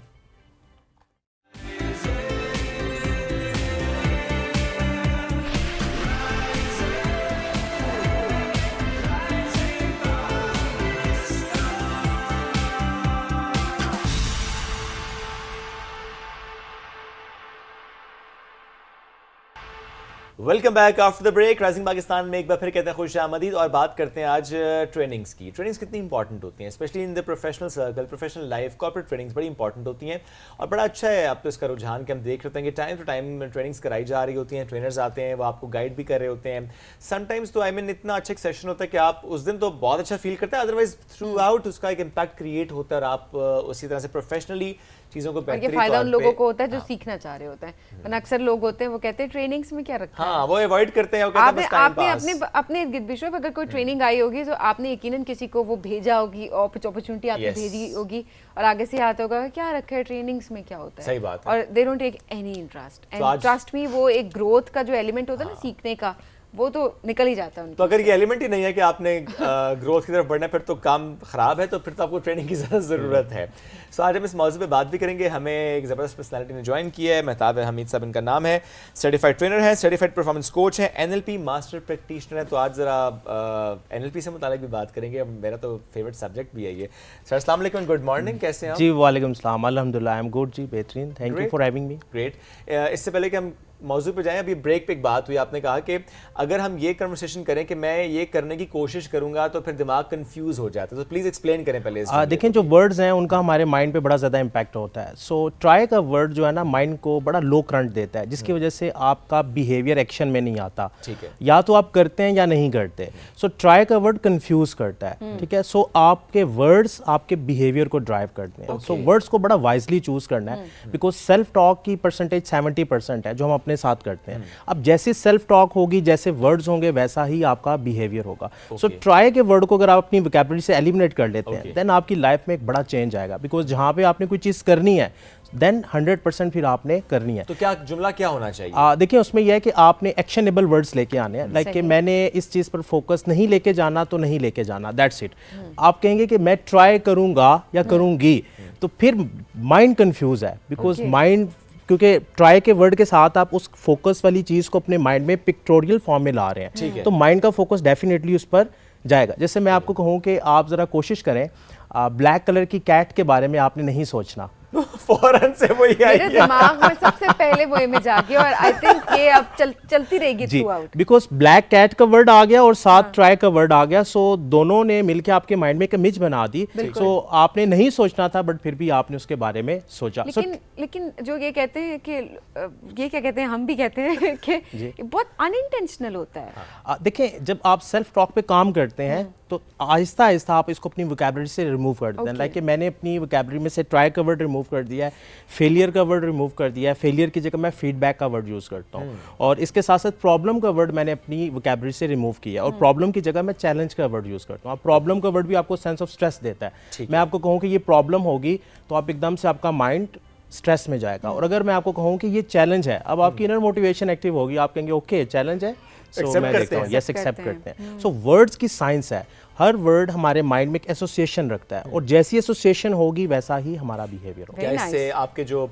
Welcome back after the break. Rising Pakistan में एक बार फिर कहते हैं खुश आमदीद और बात करते हैं आज ट्रेनिंग्स की। ट्रेनिंग्स कितनी इंपॉर्टेंट होती हैं, specially in the professional circle, professional life, corporate trainings बड़ी इंपॉर्टेंट होती हैं और बड़ा अच्छा है। अब तो इसका रुझान के हम देख रहे हैं कि टाइम टू टाइम ट्रेनिंग्स कराई जा रही होती हैं, ट्रेनर्स आते हैं, वो आपको गाइड भी कर रहे होते हैं। समटाइम्स तो आई मीन इतना अच्छा एक सेशन होता है कि आप उस दिन तो बहुत अच्छा फील करते हैं, अदरवाइज थ्रू आउट उसका एक इम्पैक्ट क्रिएट होता है और आप उसी तरह से प्रोफेशनली चीज़ों को और ये बेहतरीन फायदा तौर उन लोगों पे- को होता है जो सीखना चाह रहे होते हैं, वरना अक्सर लोग होते हैं वो कहते हैं ट्रेनिंग्स में क्या रखा है। हाँ, वो अवॉइड करते हैं, वो कहते हैं आपने बस टाइम आपने पास। अपने अपने इर्द गिर्द विश्व अगर कोई ट्रेनिंग आई होगी तो आपने यकीनन किसी को वो भेजा होगी, अपॉर्चुनिटी आपने Yes. भेजी होगी और आगे से आता होगा क्या रखा है ट्रेनिंग्स में, क्या होता है। सही बात है। और they don't take any interest तो एंड आज- ट्रस्ट मी, वो एक ग्रोथ का जो एलिमेंट होता है ना सीखने का, वो तो निकल ही जाता है उनका। तो अगर ये एलिमेंट ही नहीं है कि आपने ग्रोथ की तरफ बढ़ना है, फिर तो काम खराब है, तो फिर तो आपको ट्रेनिंग की ज़्यादा ज़रूरत है। सो आज हम इस मौजू पे बात भी करेंगे। हमें एक ज़बरदस्त पर्सनालिटी ने ज्वाइन किया है, मेहताब हमीद साहब इनका नाम है, सर्टिफाइड ट्रेनर है, सर्टिफाइड परफॉर्मेंस कोच है, NLP मास्टर प्रैक्टिशनर है। तो आज ज़रा NLP से मुतालिक भी बात करेंगे, मेरा तो फेवरेट सब्जेक्ट भी है ये। सर अस्सलाम वालेकुम, गुड मॉर्निंग, कैसे हैं आप? जी वालेकुम सलाम, अल्हम्दुलिल्लाह, आई एम गुड जी, बेहतरीन, thank you Great. For having me. Great. इससे पहले कि हम मौजू पे जाएं, अभी ब्रेक पे एक बात हुई, आपने कहा कि अगर हम ये कन्वर्सेशन करें कि मैं ये करने की कोशिश करूंगा तो फिर दिमाग कंफ्यूज हो जाता है, तो प्लीज एक्सप्लेन करें पहले इस जमले देखें, जो वर्ड्स हैं उनका हमारे माइंड पे बड़ा ज़्यादा इम्पैक्ट होता है। सो ट्राई का वर्ड जो है ना माइंड को बड़ा लो करंट देता है, जिसकी वजह से आपका बिहेवियर एक्शन में नहीं आता। ठीक है। या तो आप करते हैं या नहीं करते। सो ट्राई का वर्ड कंफ्यूज करता है, ठीक है। सो आपके वर्ड्स आपके बिहेवियर को ड्राइव करते हैं। सो वर्ड्स को बड़ा वाइजली चूज करना है, बिकॉज सेल्फ टॉक की परसेंटेज 70% है जो हम अपने साथ करते हैं। अब जैसे सेल्फ टॉक होगी, जैसे वर्ड्स होंगे, वैसा ही आपका बिहेवियर होगा। सो ट्राई के वर्ड को अगर आप अपनी वोकैबुलरी से एलिमिनेट कर लेते हैं, देन आपकी लाइफ में एक बड़ा चेंज आएगा। बिकॉज जहाँ पे आपने कोई चीज़ करनी है, देन 100% फिर आपने करनी है। तो क्या जुमला क्या होना चाहिए? देखिए, उसमें यह है कि आपने एक्शनेबल वर्ड्स लेके आने हैं, लाइक कि मैंने इस चीज़ पर फोकस नहीं लेके जाना तो नहीं लेके जाना, दैट्स इट। आप कहेंगे कि मैं ट्राई करूंगा या करूंगी, तो फिर माइंड कंफ्यूज है, बिकॉज माइंड, क्योंकि ट्राई के वर्ड के साथ आप उस फोकस वाली चीज़ को अपने माइंड में पिक्टोरियल फॉर्म में ला रहे हैं, तो माइंड का फोकस डेफिनेटली उस पर जाएगा। जैसे मैं आपको कहूँ कि आप ज़रा कोशिश करें, ब्लैक कलर की कैट के बारे में आपने नहीं सोचना, फौरन से वही आई मेरे दिमाग में सबसे पहले वो इमेज आ गई और आई थिंक ये अब चलती रहेगी जी, throughout. Because black cat का वर्ड आ गया और साथ ट्राई का वर्ड आ गया, सो दोनों ने मिलकर आपके माइंड में एक इमेज बना दी। सो आपने नहीं सोचना था, बट फिर भी आपने उसके बारे में सोचा। लेकिन जो ये कहते हैं कि ये क्या कहते हैं, हम भी कहते हैं कि ये बहुत अनइंटेंशनल होता है। देखें, जब आप सेल्फ टॉक पे काम करते हैं तो आहिस्ता आहिस्ता आप इसको अपनी वोकैबुलरी से रिमूव कर देते हैं। लाइक कि मैंने अपनी वोकैबुलरी में से ट्राई का वर्ड रिमूव कर दिया है, फेलियर का वर्ड रिमूव कर दिया है, फेलियर की जगह मैं फीडबैक का वर्ड यूज़ करता हूँ, और इसके साथ साथ प्रॉब्लम का वर्ड मैंने अपनी वोकैबुलरी से रिमूव किया, और प्रॉब्लम की जगह मैं चैलेंज का वर्ड यूज़ करता हूँ। प्रॉब्लम का वर्ड भी आपको सेंस ऑफ स्ट्रेस देता है। मैं आपको कहूँ कि ये प्रॉब्लम होगी तो आप एकदम से आपका माइंड स्ट्रेस में जाएगा, और अगर मैं आपको कहूँ कि ये चैलेंज है, अब आपकी इनर मोटिवेशन एक्टिव होगी, आप कहेंगे ओके चैलेंज है, सो मैं देखता हूँ, यस एक्सेप्ट करते हैं। सो वर्ड्स की साइंस है, हर वर्ड हमारे माइंड में एक एसोसिएशन रखता है, और जैसी एसोसिएशन होगी वैसा ही हमारा बिहेवियर होगा। क्या Very इससे आपके जो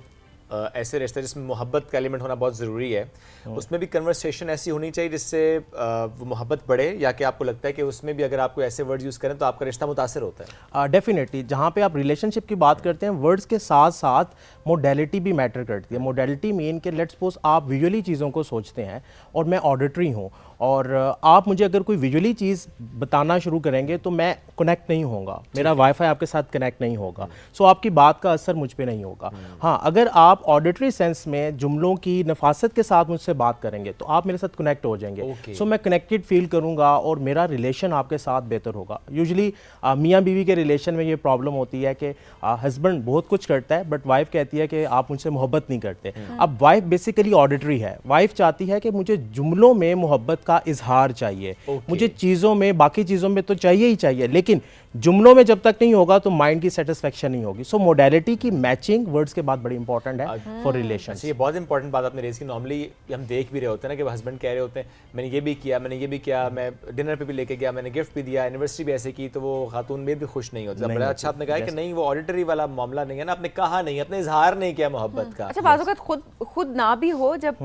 ऐसे रिश्ते जिसमें मोहब्बत का एलिमेंट होना बहुत ज़रूरी है, उसमें भी कन्वर्सेशन ऐसी होनी चाहिए जिससे वो मोहब्बत बढ़े, या कि आपको लगता है कि उसमें भी अगर आपको ऐसे वर्ड यूज़ करें तो आपका रिश्ता मुतासर होता है? डेफिनेटली, जहाँ पे आप रिलेशनशिप की बात करते हैं, वर्ड्स के साथ साथ मोडेलिटी भी मैटर करती है। मोडेलिटी मीन कि लेट्स सपोज आप विजुअली चीज़ों को सोचते हैं और मैं ऑडिटरी हूँ, और आप मुझे अगर कोई विजुअली चीज़ बताना शुरू करेंगे तो मैं कनेक्ट नहीं होगा, मेरा वाईफाई आपके साथ कनेक्ट नहीं होगा, सो आपकी बात का असर मुझ पे नहीं होगा। हाँ, अगर आप ऑडिटरी सेंस में जुमलों की नफासत के साथ मुझसे बात करेंगे तो आप मेरे साथ कनेक्ट हो जाएंगे, सो मैं कनेक्टेड फील करूँगा और मेरा रिलेशन आपके साथ बेहतर होगा। यूजुअली मियाँ बीवी के रिलेशन में ये प्रॉब्लम होती है कि हस्बैंड बहुत कुछ करता है बट वाइफ कहती है कि आप मुझसे मोहब्बत नहीं करते। अब वाइफ बेसिकली ऑडिटरी है, वाइफ चाहती है कि मुझे जुमलों में मोहब्बत का इजहार चाहिए, मुझे चीज़ों में, बाकी चीज़ों में तो चाहिए ही चाहिए, लेकिन जुमलों में जब तक नहीं होगा तो माइंड की सेटिस्फेक्शन नहीं होगी। सो मोडेलिटी की मैचिंग वर्ड्स के बाद बड़ी इंपॉर्टेंट है फॉर रिलेशन। ये बहुत इंपॉर्टेंट बात आपने रेज की। नॉर्मली हम देख भी रहे होते हैं ना कि हस्बैंड कह रहे होते हैं मैंने ये भी किया, मैंने ये भी किया, मैं डिनर पे भी लेके गया, मैंने गिफ्ट भी दिया, एनिवर्सरी भी ऐसे की, तो वो खातून में भी खुश नहीं होती। बड़ा अच्छा आपने कहा कि नहीं, वो ऑडिटरी वाला मामला नहीं है ना, आपने कहा नहीं, आपने इजहार नहीं किया मोहब्बत का। अच्छा, बात खुद ना भी हो जब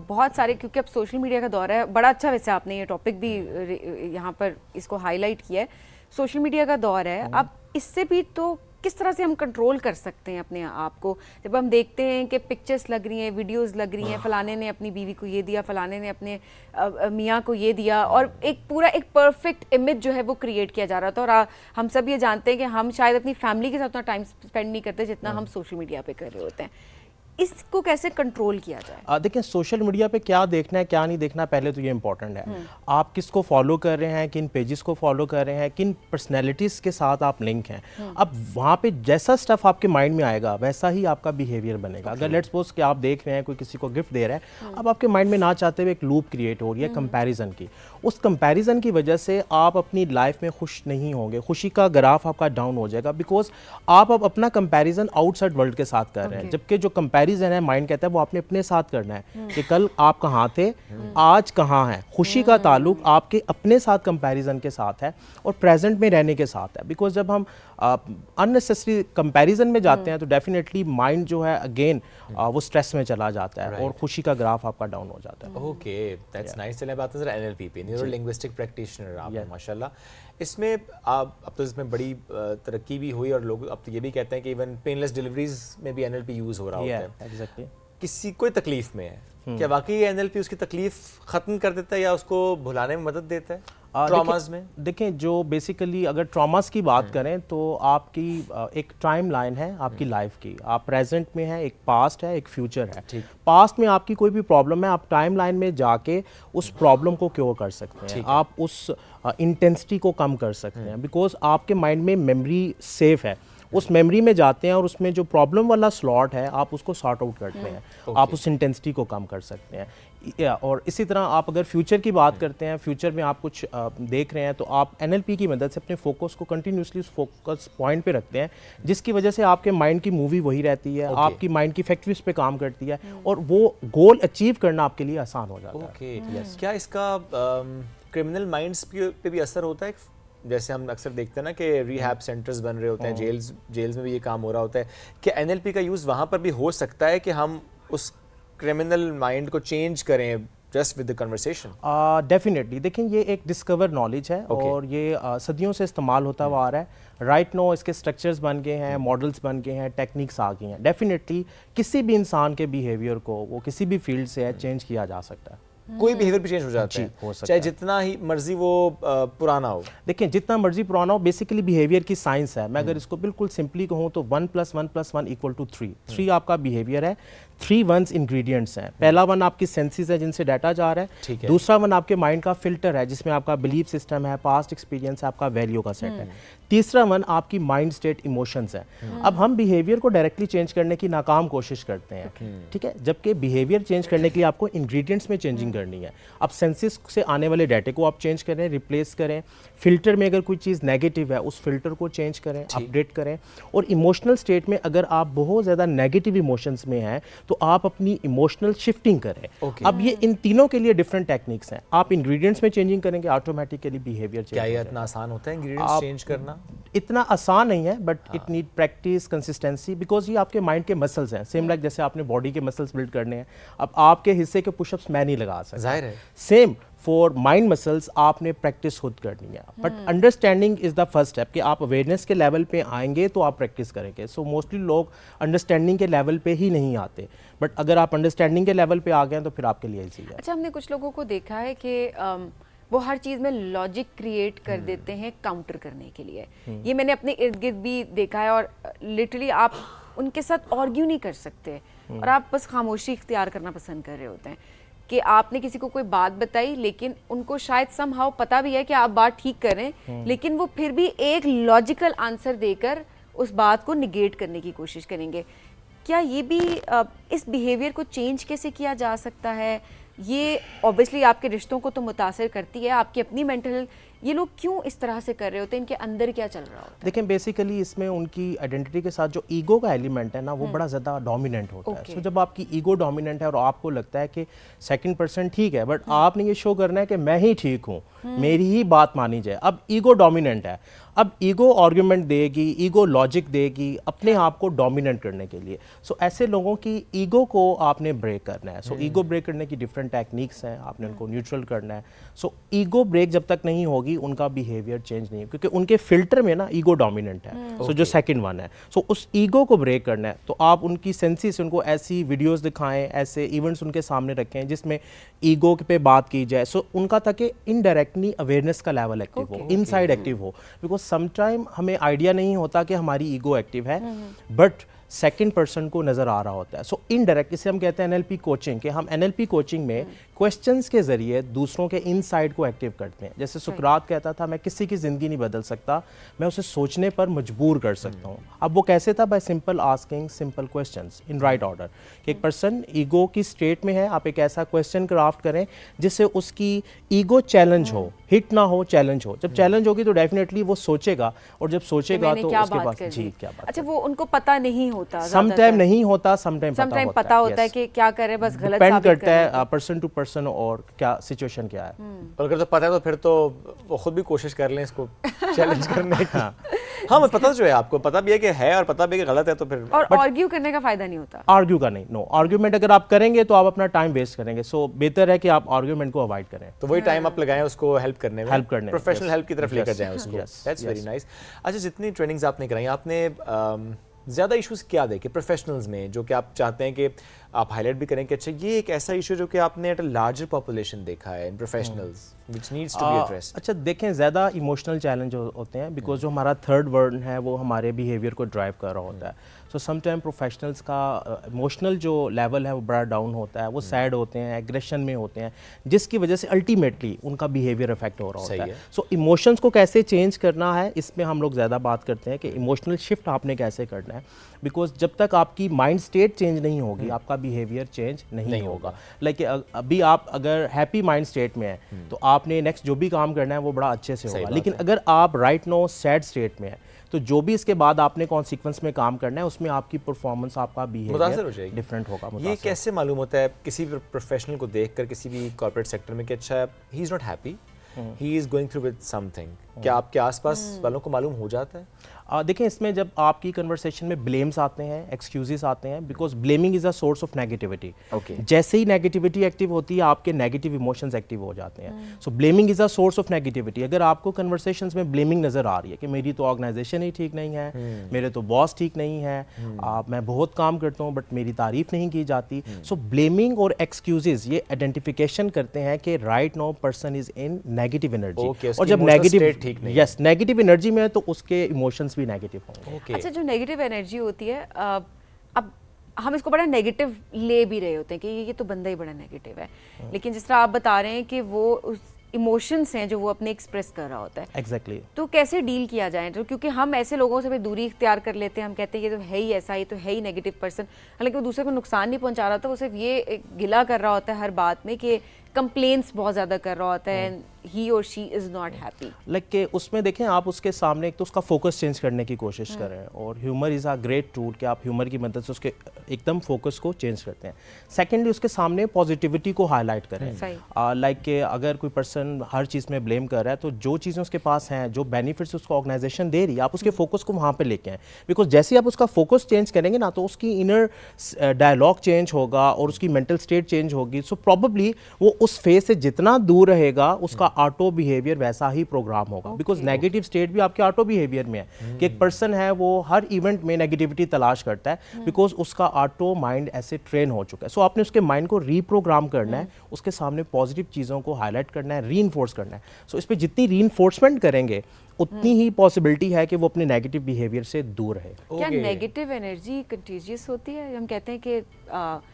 बहुत सारे, क्योंकि अब सोशल मीडिया का दौर है, बड़ा अच्छा वैसे आपने ये टॉपिक भी यहाँ पर इसको हाईलाइट किया है, सोशल मीडिया का दौर है, अब इससे भी तो किस तरह से हम कंट्रोल कर सकते हैं अपने आप को जब हम देखते हैं कि पिक्चर्स लग रही हैं, वीडियोस लग रही हैं, फलाने ने अपनी बीवी को ये दिया, फलाने ने अपने मियाँ को ये दिया, और एक पूरा एक परफेक्ट इमेज जो है वो क्रिएट किया जा रहा था। और हम सब ये जानते हैं कि हम शायद अपनी फैमिली के साथ उतना टाइम स्पेंड नहीं करते जितना हम सोशल मीडिया पे कर रहे होते हैं। इसको कैसे कंट्रोल किया जाए? देखिए, सोशल मीडिया पे क्या देखना है क्या नहीं देखना है, पहले तो ये इंपॉर्टेंट है। आप किसको फॉलो कर रहे हैं, किन पेजेस को फॉलो कर रहे हैं, किन पर्सनैलिटीज़ के साथ आप लिंक हैं। अब वहाँ पे जैसा स्टफ आपके माइंड में आएगा वैसा ही आपका बिहेवियर बनेगा। अगर लेट्स सपोज कि आप देख रहे हैं कोई किसी को गिफ्ट दे रहा है, अब आपके माइंड में ना चाहते हुए एक लूप क्रिएट हो रही है कंपैरिजन की। उस कंपैरिजन की वजह से आप अपनी लाइफ में खुश नहीं होंगे, खुशी का ग्राफ आपका डाउन हो जाएगा, बिकॉज आप अब अपना कंपैरिजन आउटसाइड वर्ल्ड के साथ कर रहे हैं। जबकि जो कंपैरिजन है, माइंड कहता है वो आपने अपने साथ करना है कि कल आप कहाँ थे, आज कहाँ हैं। खुशी का ताल्लुक आपके अपने साथ कंपैरिजन के साथ है और प्रेजेंट में रहने के साथ है। बिकॉज जब हम अननेसेसरी कंपैरिजन में जाते हैं तो डेफिनेटली माइंड जो है अगेन वो स्ट्रेस में चला जाता है और खुशी का ग्राफ आपका डाउन हो जाता है। Okay, that's nice. चलिए बात है जरा एनएलपी पे, न्यूरो लिंग्विस्टिक प्रैक्टिशनर आप हैं माशाल्लाह। इसमें आप अब तो इसमें बड़ी तरक्की भी हुई और लोग अब तो ये भी कहते हैं कि इवन पेनलेस डिलीवरीज में भी एनएलपी यूज हो रहा होता है। एग्जैक्टली। किसी कोई तकलीफ में है, क्या वाकई एनएलपी उसकी तकलीफ खत्म कर देता है या उसको भुलाने में मदद देता है ट्रॉमास में? देखें, जो बेसिकली अगर ट्रॉमास की बात करें तो आपकी एक टाइम लाइन है आपकी लाइफ की। आप प्रेजेंट में हैं, एक पास्ट है, एक फ्यूचर है। पास्ट में आपकी कोई भी प्रॉब्लम है, आप टाइम लाइन में जाके उस प्रॉब्लम को क्योर कर सकते हैं, आप उस इंटेंसिटी को कम कर सकते हैं, बिकॉज आपके माइंड में मेमोरी सेफ है। उस मेमोरी में जाते हैं और उसमें जो प्रॉब्लम वाला स्लॉट है आप उसको सॉर्ट आउट करते हैं, आप उस इंटेंसिटी को कम कर सकते हैं। और इसी तरह आप अगर फ्यूचर की बात करते हैं, फ्यूचर में आप कुछ देख रहे हैं तो आप एनएलपी की मदद से अपने फोकस को कंटिन्यूसली उस फोकस पॉइंट पे रखते हैं, जिसकी वजह से आपके माइंड की मूवी वही रहती है, आपकी माइंड की फैक्ट्रीज पे काम करती है और वो गोल अचीव करना आपके लिए आसान हो जाता है। क्या इसका क्रिमिनल माइंड्स पे भी असर होता है? जैसे हम अक्सर देखते हैं ना कि रिहैब सेंटर्स बन रहे होते हैं, जेल्स में भी ये काम हो रहा होता है, क्या एनएलपी का यूज़ वहाँ पर भी हो सकता है कि हम उस क्रिमिनल माइंड को चेंज करें just with the conversation? Definitely. देखिए, ये एक डिस्कवर नॉलेज है और ये सदियों से इस्तेमाल होता हुआ आ रहा है। राइट नो इसके स्ट्रक्चर्स बन गए हैं, मॉडल्स बन गए हैं, टेक्निक्स आ गई हैं। डेफिनेटली किसी भी इंसान के बिहेवियर को, वो किसी भी फील्ड से है, चेंज किया जा सकता है। कोई बिहेवियर भी चेंज हो जाता है, हो सकता चाहे है। जितना ही मर्जी वो पुराना हो। देखिए, जितना मर्जी पुराना हो, बेसिकली बिहेवियर की साइंस है। मैं अगर इसको बिल्कुल सिंपली कहूँ तो 1 + 1 + 1 = 3। 3 आपका बिहेवियर है, 3 1s इंग्रेडिएंट्स हैं। पहला 1 आपकी सेंसेस है जिनसे डाटा जा रहा है, दूसरा 1 आपके माइंड का फिल्टर है जिसमें आपका बिलीफ सिस्टम है, पास्ट एक्सपीरियंस है, आपका वैल्यू का सेट है, तीसरा 1 आपकी माइंड स्टेट इमोशंस है। अब हम बिहेवियर को डायरेक्टली चेंज करने की नाकाम कोशिश करते हैं, ठीक है, जबकि बिहेवियर चेंज करने के लिए आपको इंग्रेडिएंट्स में चेंजिंग करनी है। अब सेंसेस से आने वाले डाटे को आप चेंज करें, रिप्लेस करें, फिल्टर में अगर कोई चीज़ नेगेटिव है उस फिल्टर को चेंज करें, अपडेट करें, और इमोशनल स्टेट में अगर आप बहुत ज़्यादा नेगेटिव इमोशंस में हैं तो आप अपनी इमोशनल शिफ्टिंग करें। अब ये इन तीनों के लिए डिफरेंट टेक्निक्स हैं। आप इंग्रेडिएंट्स में चेंजिंग करेंगे, ऑटोमेटिकली बिहेवियर चेंज। क्या ये इतना आसान होता है इंग्रेडिएंट्स चेंज करना? इतना आसान नहीं है, but it need practice, consistency, because ये आपके माइंड के मसल्स हैं। सेम लाइक जैसे आपने बॉडी के मसल्स बिल्ड करने हैं, अब आपके हिस्से के पुशअप्स मैं नहीं लगा सकता, जाहिर है। सेम फॉर माइंड मसल्स आपने प्रैक्टिस खुद करनी है। But understanding is the first step कि आप अवेयरनेस के लेवल पे आएंगे तो आप प्रैक्टिस करेंगे। सो मोस्टली लोग अंडरस्टैंडिंग के लेवल पे ही नहीं आते, बट अगर आप अंडरस्टैंडिंग के लेवल पे आ गए तो फिर आपके लिए ईजी है। अच्छा, हमने कुछ लोगों को देखा है कि वो हर चीज़ में लॉजिक क्रिएट कर देते हैं काउंटर करने के लिए। ये मैंने अपने इर्द गिर्द भी देखा है, और लिटरली आप उनके साथ आर्ग्यू नहीं कर सकते और आप बस खामोशी इख्तियार करना पसंद कर रहे होते हैं कि आपने किसी को कोई बात बताई, लेकिन उनको शायद समहाउ पता भी है कि आप बात ठीक कर रहे हैं, लेकिन वो फिर भी एक लॉजिकल आंसर देकर उस बात को निगेट करने की कोशिश करेंगे। क्या ये भी इस बिहेवियर को चेंज कैसे किया जा सकता है? ये ऑब्वियसली आपके रिश्तों को तो मुतासर करती है, आपकी अपनी मेंटल, ये लोग क्यों इस तरह से कर रहे होते हैं? इनके अंदर क्या चल रहा होता है? देखें, बेसिकली इसमें उनकी आइडेंटिटी के साथ जो ईगो का एलिमेंट है ना, वो बड़ा ज़्यादा डोमिनेंट होता है। सो जब आपकी ईगो डोमिनेंट है और आपको लगता है कि सेकंड पर्सन ठीक है, बट आपने ये शो करना है कि मैं ही ठीक हूँ, मेरी ही बात मानी जाए। अब ईगो डोमिनेंट है, अब ईगो आर्ग्यूमेंट देगी, ईगो लॉजिक देगी अपने आप को डोमिनेंट करने के लिए। सो ऐसे लोगों की ईगो को आपने ब्रेक करना है। सो ईगो ब्रेक करने की डिफरेंट डिफरेंट टेक्निक्स हैं, आपने उनको न्यूट्रल करना है। सो ईगो ब्रेक जब तक नहीं होगी उनका बिहेवियर चेंज नहीं, क्योंकि उनके फिल्टर में ना ईगो डोमिनेंट है। सो जो सेकंड वन है, सो उस ईगो को ब्रेक करना है तो आप उनकी सेंसेस, उनको ऐसी वीडियोस दिखाएं, ऐसे इवेंट्स उनके सामने रखें जिसमें ईगो पे बात की जाए। सो उनका ताकि इनडायरेक्टली अवेयरनेस का लेवल एक्टिव हो, इनसाइड एक्टिव हो, बिकॉज समटाइम हमें आइडिया नहीं होता कि हमारी ईगो एक्टिव है बट सेकंड पर्सन को नज़र आ रहा होता है। सो इनडायरेक्ट, इसे हम कहते हैं एनएलपी कोचिंग, कि हम एनएलपी कोचिंग में क्वेश्चंस के ज़रिए दूसरों के इनसाइड को एक्टिव करते हैं। जैसे सुकरात कहता था मैं किसी की ज़िंदगी नहीं बदल सकता, मैं उसे सोचने पर मजबूर कर सकता हूँ। अब वो कैसे था? Bye simple asking simple questions in right order. कि एक पर्सन ईगो की स्टेट में है, आप एक ऐसा क्वेश्चन क्राफ्ट करें जिससे उसकी ईगो चैलेंज हो, हिट ना हो, चैलेंज हो। जब चैलेंज होगी तो डेफिनेटली वो सोचेगा, और जब सोचेगा तो उसके पास जी क्या बात। अच्छा, वो उनको पता नहीं होता, समटाइम नहीं होता, समटाइम पता होता है कि क्या करे, बस गलत डिपेंड साबित करता है पर्सन टू पर्सन और क्या सिचुएशन क्या है। और अगर तो पता है तो फिर तो वो खुद भी कोशिश कर लें इसको चैलेंज करने की। हाँ, मैं पता जो है, आपको पता भी है और पता भी है कि गलत है, तो फिर और आर्ग्यू करने का फायदा नहीं होता। आर्ग्यू का नहीं, नो आर्ग्यूमेंट अगर आप करेंगे तो आप अपना टाइम वेस्ट करेंगे। सो बेहतर है कि आप आर्ग्यूमेंट को अवॉइड करें। तो वही टाइम आप लगाएं उसको हेल्प करने में, प्रोफेशनल yes, हेल्प की तरफ yes, लेकर जाएं उसको। yes, that's very yes. Nice. अच्छा, जितनी ट्रेनिंग्स आपने कराई, आपने ज़्यादा इश्यूज क्या देखे प्रोफेशनल्स में जो कि आप चाहते हैं कि आप हाईलाइट भी करें कि अच्छा ये एक ऐसा इशू जो कि आपने एट अ लार्जर पॉपुलेशन देखा है in professionals which needs to be addressed? अच्छा देखें, ज़्यादा इमोशनल चैलेंज होते हैं बिकॉज जो हमारा थर्ड वर्ड है वो हमारे बिहेवियर को ड्राइव कर रहा होता है। सो समटाइम प्रोफेशनल्स का इमोशनल जो लेवल है वो बड़ा डाउन होता है, वो सैड होते हैं, एग्रेशन में होते हैं, जिसकी वजह से अल्टीमेटली उनका बिहेवियर इफेक्ट हो रहा होता है। सो इमोशंस को कैसे चेंज करना है, इसमें हम लोग ज़्यादा बात करते हैं कि इमोशनल शिफ्ट आपने कैसे करना है, बिकॉज जब तक आपकी माइंड स्टेट चेंज नहीं होगी आपका बिहेवियर चेंज नहीं होगा। लाइक अभी आप अगर हैप्पी माइंड स्टेट में हैं तो आपने नेक्स्ट जो भी काम करना है वो बड़ा अच्छे से होगा, लेकिन अगर आप राइट नो सैड स्टेट में हैं तो जो भी इसके बाद आपने कॉन्सिक्वेंस में काम करना है उसमें आपकी परफॉर्मेंस, आपका बिहेवियर डिफरेंट होगा। ये कैसे मालूम होता है किसी भी प्रोफेशनल को देखकर किसी भी कॉर्पोरेट सेक्टर में कि अच्छा he is not happy, he is going through with something? क्या आपके आसपास वालों को मालूम हो जाता है? देखें, इसमें जब आपकी कन्वर्सेशन में ब्लेम्स आते हैं, एक्सक्यूजेस आते हैं, because blaming is a source of negativity. जैसे ही नेगेटिविटी एक्टिव होती है आपके नेगेटिव इमोशंस एक्टिव हो जाते हैं। So blaming is a source of negativity. अगर आपको कन्वर्सेशंस में ब्लेमिंग नज़र आ रही है कि मेरी तो ऑर्गेनाइजेशन ही ठीक नहीं है, मेरे तो बॉस ठीक नहीं है, मैं बहुत काम करता हूँ बट मेरी तारीफ नहीं की जाती। सो ब्लेमिंग और एक्सक्यूजेस ये आइडेंटिफिकेशन करते हैं कि right now person is in negative energy, और जब नेगेटिव एनर्जी में है तो उसके इमोशंस भी नेगेटिव होंगे। अच्छा, जो नेगेटिव एनर्जी होती है, अब हम इसको बड़ा नेगेटिव ले भी रहे होते हैं कि ये तो बंदा ही बड़ा नेगेटिव है, लेकिन जिस तरह आप बता रहे हैं कि वो उस इमोशंस हैं जो वो अपने एक्सप्रेस कर रहा होता है। एग्जैक्टली तो कैसे डील किया जाए? तो क्योंकि हम ऐसे लोगों से भी दूरी इख्तियार कर लेते हैं, हम कहते हैं ये तो है ही ऐसा, ये तो है ही नेगेटिव पर्सन, हालांकि वो दूसरे को नुकसान नहीं पहुंचा रहा था, वो सिर्फ ये गिला कर रहा होता है हर बात में कि कंप्लेंट्स बहुत ज़्यादा कर रहा होता है, ही और she is not happy. Like कि उसमें देखें आप उसके सामने एक तो उसका फोकस चेंज करने की कोशिश करें, और humour is a great tool कि आप ह्यूमर की मदद से उसके एकदम फोकस को चेंज करते हैं। सेकेंडली उसके सामने पॉजिटिविटी को हाईलाइट करें। लाइक कि अगर कोई पर्सन हर चीज़ में ब्लेम कर रहा है तो जो चीज़ें उसके पास हैं, जो बेनिफिट्स उसको ऑर्गेनाइजेशन दे रही है, आप उसके फोकस को वहाँ पर लेके आएँ। बिकॉज जैसे आप उसका फोकस चेंज करेंगे ना तो उसकी इनर डायलॉग चेंज होगा और उसकी मेंटल स्टेट चेंज होगी। सो प्रॉबली वो उस फेज से जितना दूर रहेगा उसका ऑटो बिहेवियर वैसा ही प्रोग्राम होगा। बिकॉज नेगेटिव स्टेट भी आपके ऑटो बिहेवियर में है कि एक पर्सन है वो हर इवेंट में नेगेटिविटी तलाश करता है बिकॉज उसका ऑटो माइंड ऐसे ट्रेन हो चुका है। सो आपने उसके माइंड को रीप्रोग्राम करना है, उसके सामने पॉजिटिव चीज़ों को हाईलाइट करना है, रीइंफोर्स करना है। सो इस पर जितनी रीइंफोर्समेंट करेंगे उतनी ही पॉसिबिलिटी है कि वो अपने नेगेटिव बिहेवियर से दूर रहे। क्या नेगेटिव एनर्जी कंटेजियस होती है? हम कहते हैं कि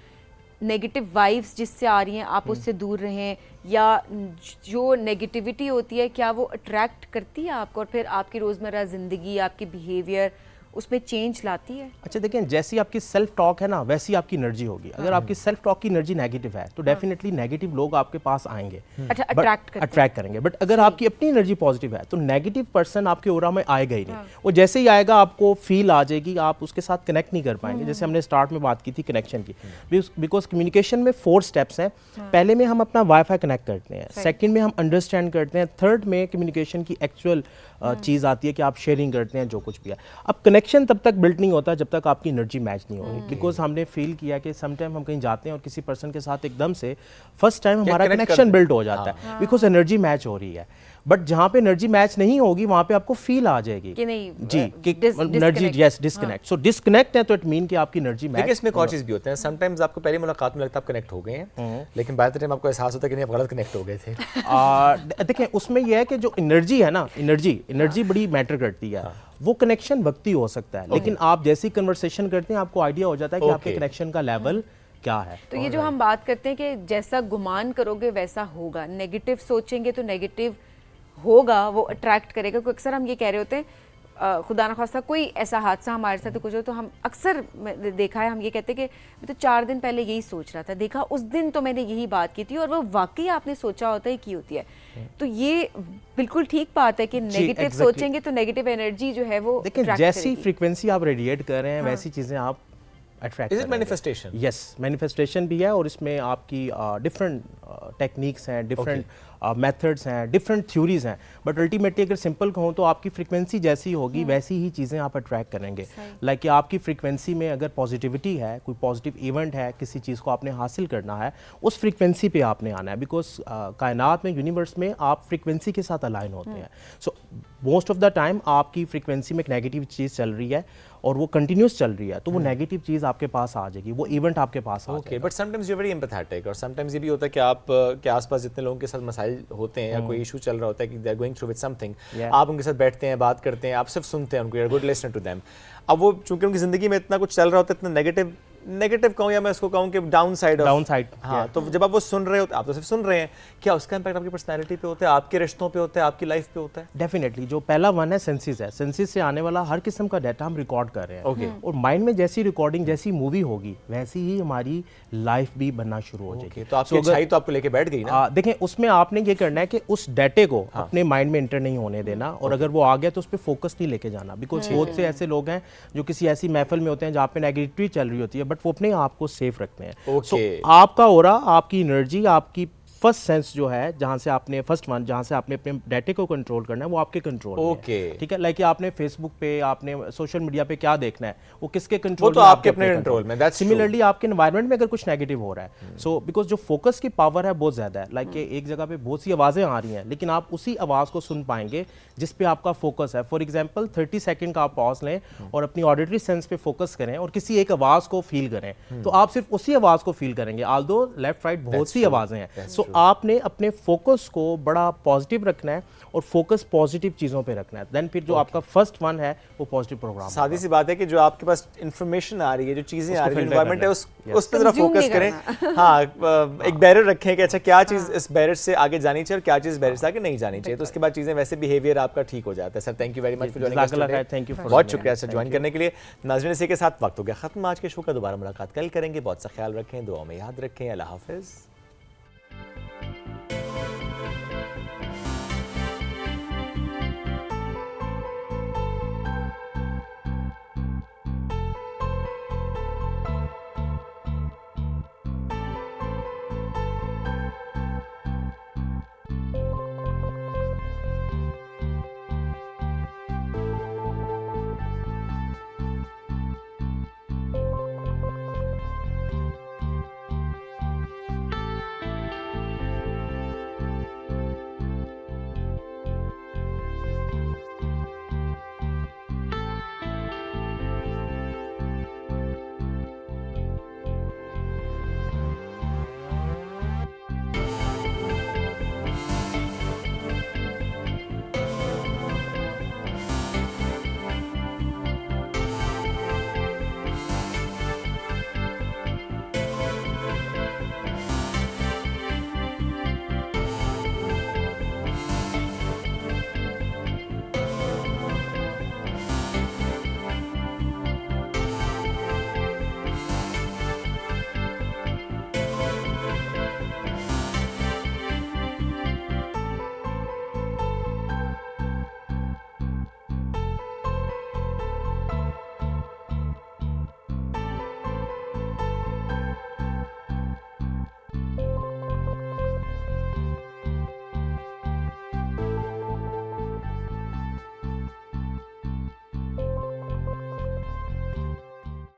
नेगेटिव वाइब्स जिससे आ रही हैं आप उससे दूर रहें, या जो नेगेटिविटी होती है क्या वो अट्रैक्ट करती है आपको और फिर आपकी रोज़मर्रा ज़िंदगी, आपकी बिहेवियर उसमें चेंज लाती है? अच्छा देखें, जैसी आपकी सेल्फ टॉक है ना वैसी आपकी एनर्जी होगी। अगर आपकी सेल्फ टॉक की एनर्जी नेगेटिव है तो डेफिनेटली नेगेटिव लोग आपके पास आएंगे, अच्छा अट्रैक्ट करेंगे। बट अगर आपकी अपनी एनर्जी पॉजिटिव है तो नेगेटिव पर्सन आपके ओरा में आएगा ही नहीं। वो जैसे ही आएगा आपको फील आ जाएगी, आप उसके साथ कनेक्ट नहीं कर पाएंगे। जैसे हमने स्टार्ट में बात की थी कनेक्शन की, बिकॉज कम्युनिकेशन में 4 स्टेप्स हैं। पहले में हम अपना वाईफाई कनेक्ट करते हैं, सेकेंड में हम अंडरस्टैंड करते हैं, थर्ड में कम्युनिकेशन की एक्चुअल चीज़ आती है कि आप शेयरिंग करते हैं जो कुछ भी है। अब कनेक्शन तब तक बिल्ड नहीं होता जब तक आपकी एनर्जी मैच नहीं होगी, बिकॉज हमने फील किया कि समटाइम हम कहीं जाते हैं और किसी पर्सन के साथ एकदम से फर्स्ट टाइम हमारा connect कनेक्शन करते बिल्ड हो जाता है बिकॉज एनर्जी मैच हो रही है। बट जहाँ पे एनर्जी मैच नहीं होगी वहाँ पे आपको फील आ जाएगी कि नहीं, जी कि एनर्जी disconnect। यस डिस्कनेक्ट, सो डिस्कनेक्ट है तो इट मीन कि आपकी एनर्जी देखिए मैच। इसमें एक और चीज़ भी होता है, समटाइम्स आपको पहली मुलाकात में लगता है आप कनेक्ट हो गए हैं, लेकिन बाय द टाइम आपको एहसास होता है कि नहीं आप गलत कनेक्ट हो गए थे। देखें उसमें यह है कि जो एनर्जी है ना, एनर्जी बड़ी मैटर करती है। वो कनेक्शन वक्ती हो सकता है, लेकिन आप जैसी कन्वर्सेशन करते हैं आपको आइडिया हो जाता है कि आपके कनेक्शन का लेवल क्या है। तो ये जो हम बात करते हैं कि जैसा गुमान करोगे वैसा होगा, नेगेटिव सोचेंगे तो नेगेटिव होगा, वो अट्रैक्ट करेगा। क्योंकि अक्सर हम ये कह रहे होते हैं खुदा न खास्ता कोई ऐसा हादसा हमारे साथ कुछ हो तो हम अक्सर देखा है, हम ये कहते हैं कि मैं तो 4 दिन पहले यही सोच रहा था, देखा उस दिन तो मैंने यही बात की थी, और वो वाकई आपने सोचा होता है की होती है। तो ये बिल्कुल ठीक बात है कि नेगेटिव सोचेंगे तो नेगेटिव एनर्जी जो है वो देखिए जैसी फ्रीक्वेंसी आप रेडिएट कर रहे हैं वैसी चीज़ें आप attract is it manifestation? Yes, manifestation भी है, और इसमें आपकी डिफरेंट टेक्निक्स हैं, डिफरेंट मेथड्स हैं, डिफरेंट थ्योरीज हैं, बट अल्टीमेटली अगर सिंपल कहूँ तो आपकी फ्रीक्वेंसी जैसी होगी वैसी ही चीज़ें आप अट्रैक्ट करेंगे। लाइक आपकी फ्रीक्वेंसी में अगर पॉजिटिविटी है, कोई पॉजिटिव इवेंट है, किसी चीज़ को आपने हासिल करना है, उस फ्रीक्वेंसी पे आपने आना है, बिकॉज कायनात में, यूनिवर्स में आप फ्रीक्वेंसी के साथ अलाइन होते हैं। So most of the time आपकी फ्रीक्वेंसी में एक नेगेटिव चीज़ चल रही है और वो कंटिन्यूस चल रही है, तो वो नेगेटिव चीज़ आपके पास आ जाएगी, वो इवेंट आपके पास आ ओके, जाएगा। But sometimes you very empathetic, और समटाइम्स ये भी होता है कि आप के आसपास जितने लोगों के साथ मसाइल होते हैं या कोई इशू चल रहा होता है कि they are going through with something, आप उनके साथ बैठते हैं, बात करते हैं, आप सिर्फ सुनते हैं उनको, you are good listener to them. अब वो चूंकि उनकी ज़िंदगी में इतना कुछ चल रहा होता है, इतना नेगेटिव कहूँ या मैं उसको कहूँ कि डाउन साइड, हाँ, तो जब आप वो सुन रहे होते, आप तो सिर्फ सुन रहे हैं, क्या उसका इम्पैक्ट आपकी पर्सनैलिटी पे होता है, आपके रिश्तों पे होता है, आपकी लाइफ पे होता है? डेफिनेटली। जो पहला वन है सेंसिस है, सेंसिस से आने वाला हर किस्म का डाटा हम रिकॉर्ड कर रहे हैं। ओके। और माइंड में जैसी रिकॉर्डिंग, जैसी मूवी होगी वैसी ही हमारी लाइफ भी बनना शुरू हो जाएगी। तो आपकी अच्छाई तो आपको लेके बैठ गई ना? देखें उसमें आपने ये करना है कि उस डाटे को अपने माइंड में इंटर नहीं होने देना, और अगर वो आ गया तो उस पर फोकस नहीं लेके जाना, बिकॉज बहुत से ऐसे लोग हैं जो किसी ऐसी महफिल में होते हैं जहाँ पे नेगेटिविटी चल रही होती है, बट वो अपने आप को सेफ रखते हैं। सो आपका ऑरा, आपकी एनर्जी, आपकी फर्स्ट सेंस जो है, जहां से आपने फर्स्ट वन, जहां से आपने अपने डाटे को कंट्रोल करना है, वो आपके कंट्रोल में है। ठीक है, लाइक आपने फेसबुक पे, आपने सोशल मीडिया पे क्या देखना है, वो किसके कंट्रोल वो तो आपके अपने कंट्रोल में। दैट्स सिमिलरली आपके एनवायरनमेंट में अगर कुछ नेगेटिव हो रहा है, सो बिकॉज जो फोकस की पावर है बहुत ज्यादा है, लाइक एक जगह पे बहुत सी आवाजें आ रही हैं, लेकिन आप उसी आवाज को सुन पाएंगे जिस पे आपका फोकस है। फॉर एग्जाम्पल 30 सेकंड का आप पॉज लें और अपनी ऑडिटरी सेंस पे फोकस करें और किसी एक आवाज को फील करें, तो आप सिर्फ उसी आवाज को फील करेंगे, ऑल्दो लेफ्ट राइट बहुत सी आवाजें हैं। सो आपने अपने फोकस को बड़ा पॉजिटिव रखना है और फोकस पॉजिटिव चीजों पे रखना है, देन फिर जो आपका फर्स्ट वन है वो पॉजिटिव प्रोग्राम। सादी सी बात है कि जो आपके पास इंफॉर्मेशन आ रही है, जो चीजें आ रही है, एनवायरनमेंट है, उस पर जरा फोकस करें। हाँ, एक बैरियर रखें कि अच्छा क्या चीज इस बैरियर से आगे जानी चाहिए और क्या चीज बैरियर से आगे नहीं जानी चाहिए, तो उसके बाद चीजें वैसे बिहेवियर आपका ठीक हो जाता है। Sir thank you very much for joining us today. Thank you, बहुत शुक्रिया सर ज्वाइन करने के लिए। नाज़रीन इसी के साथ वक्त हो गया खत्म आज के शो का, दोबारा मुलाकात कल करेंगे। बहुत सा ख्याल रखें, दुआ में याद रखें। अल्लाह हाफिज़।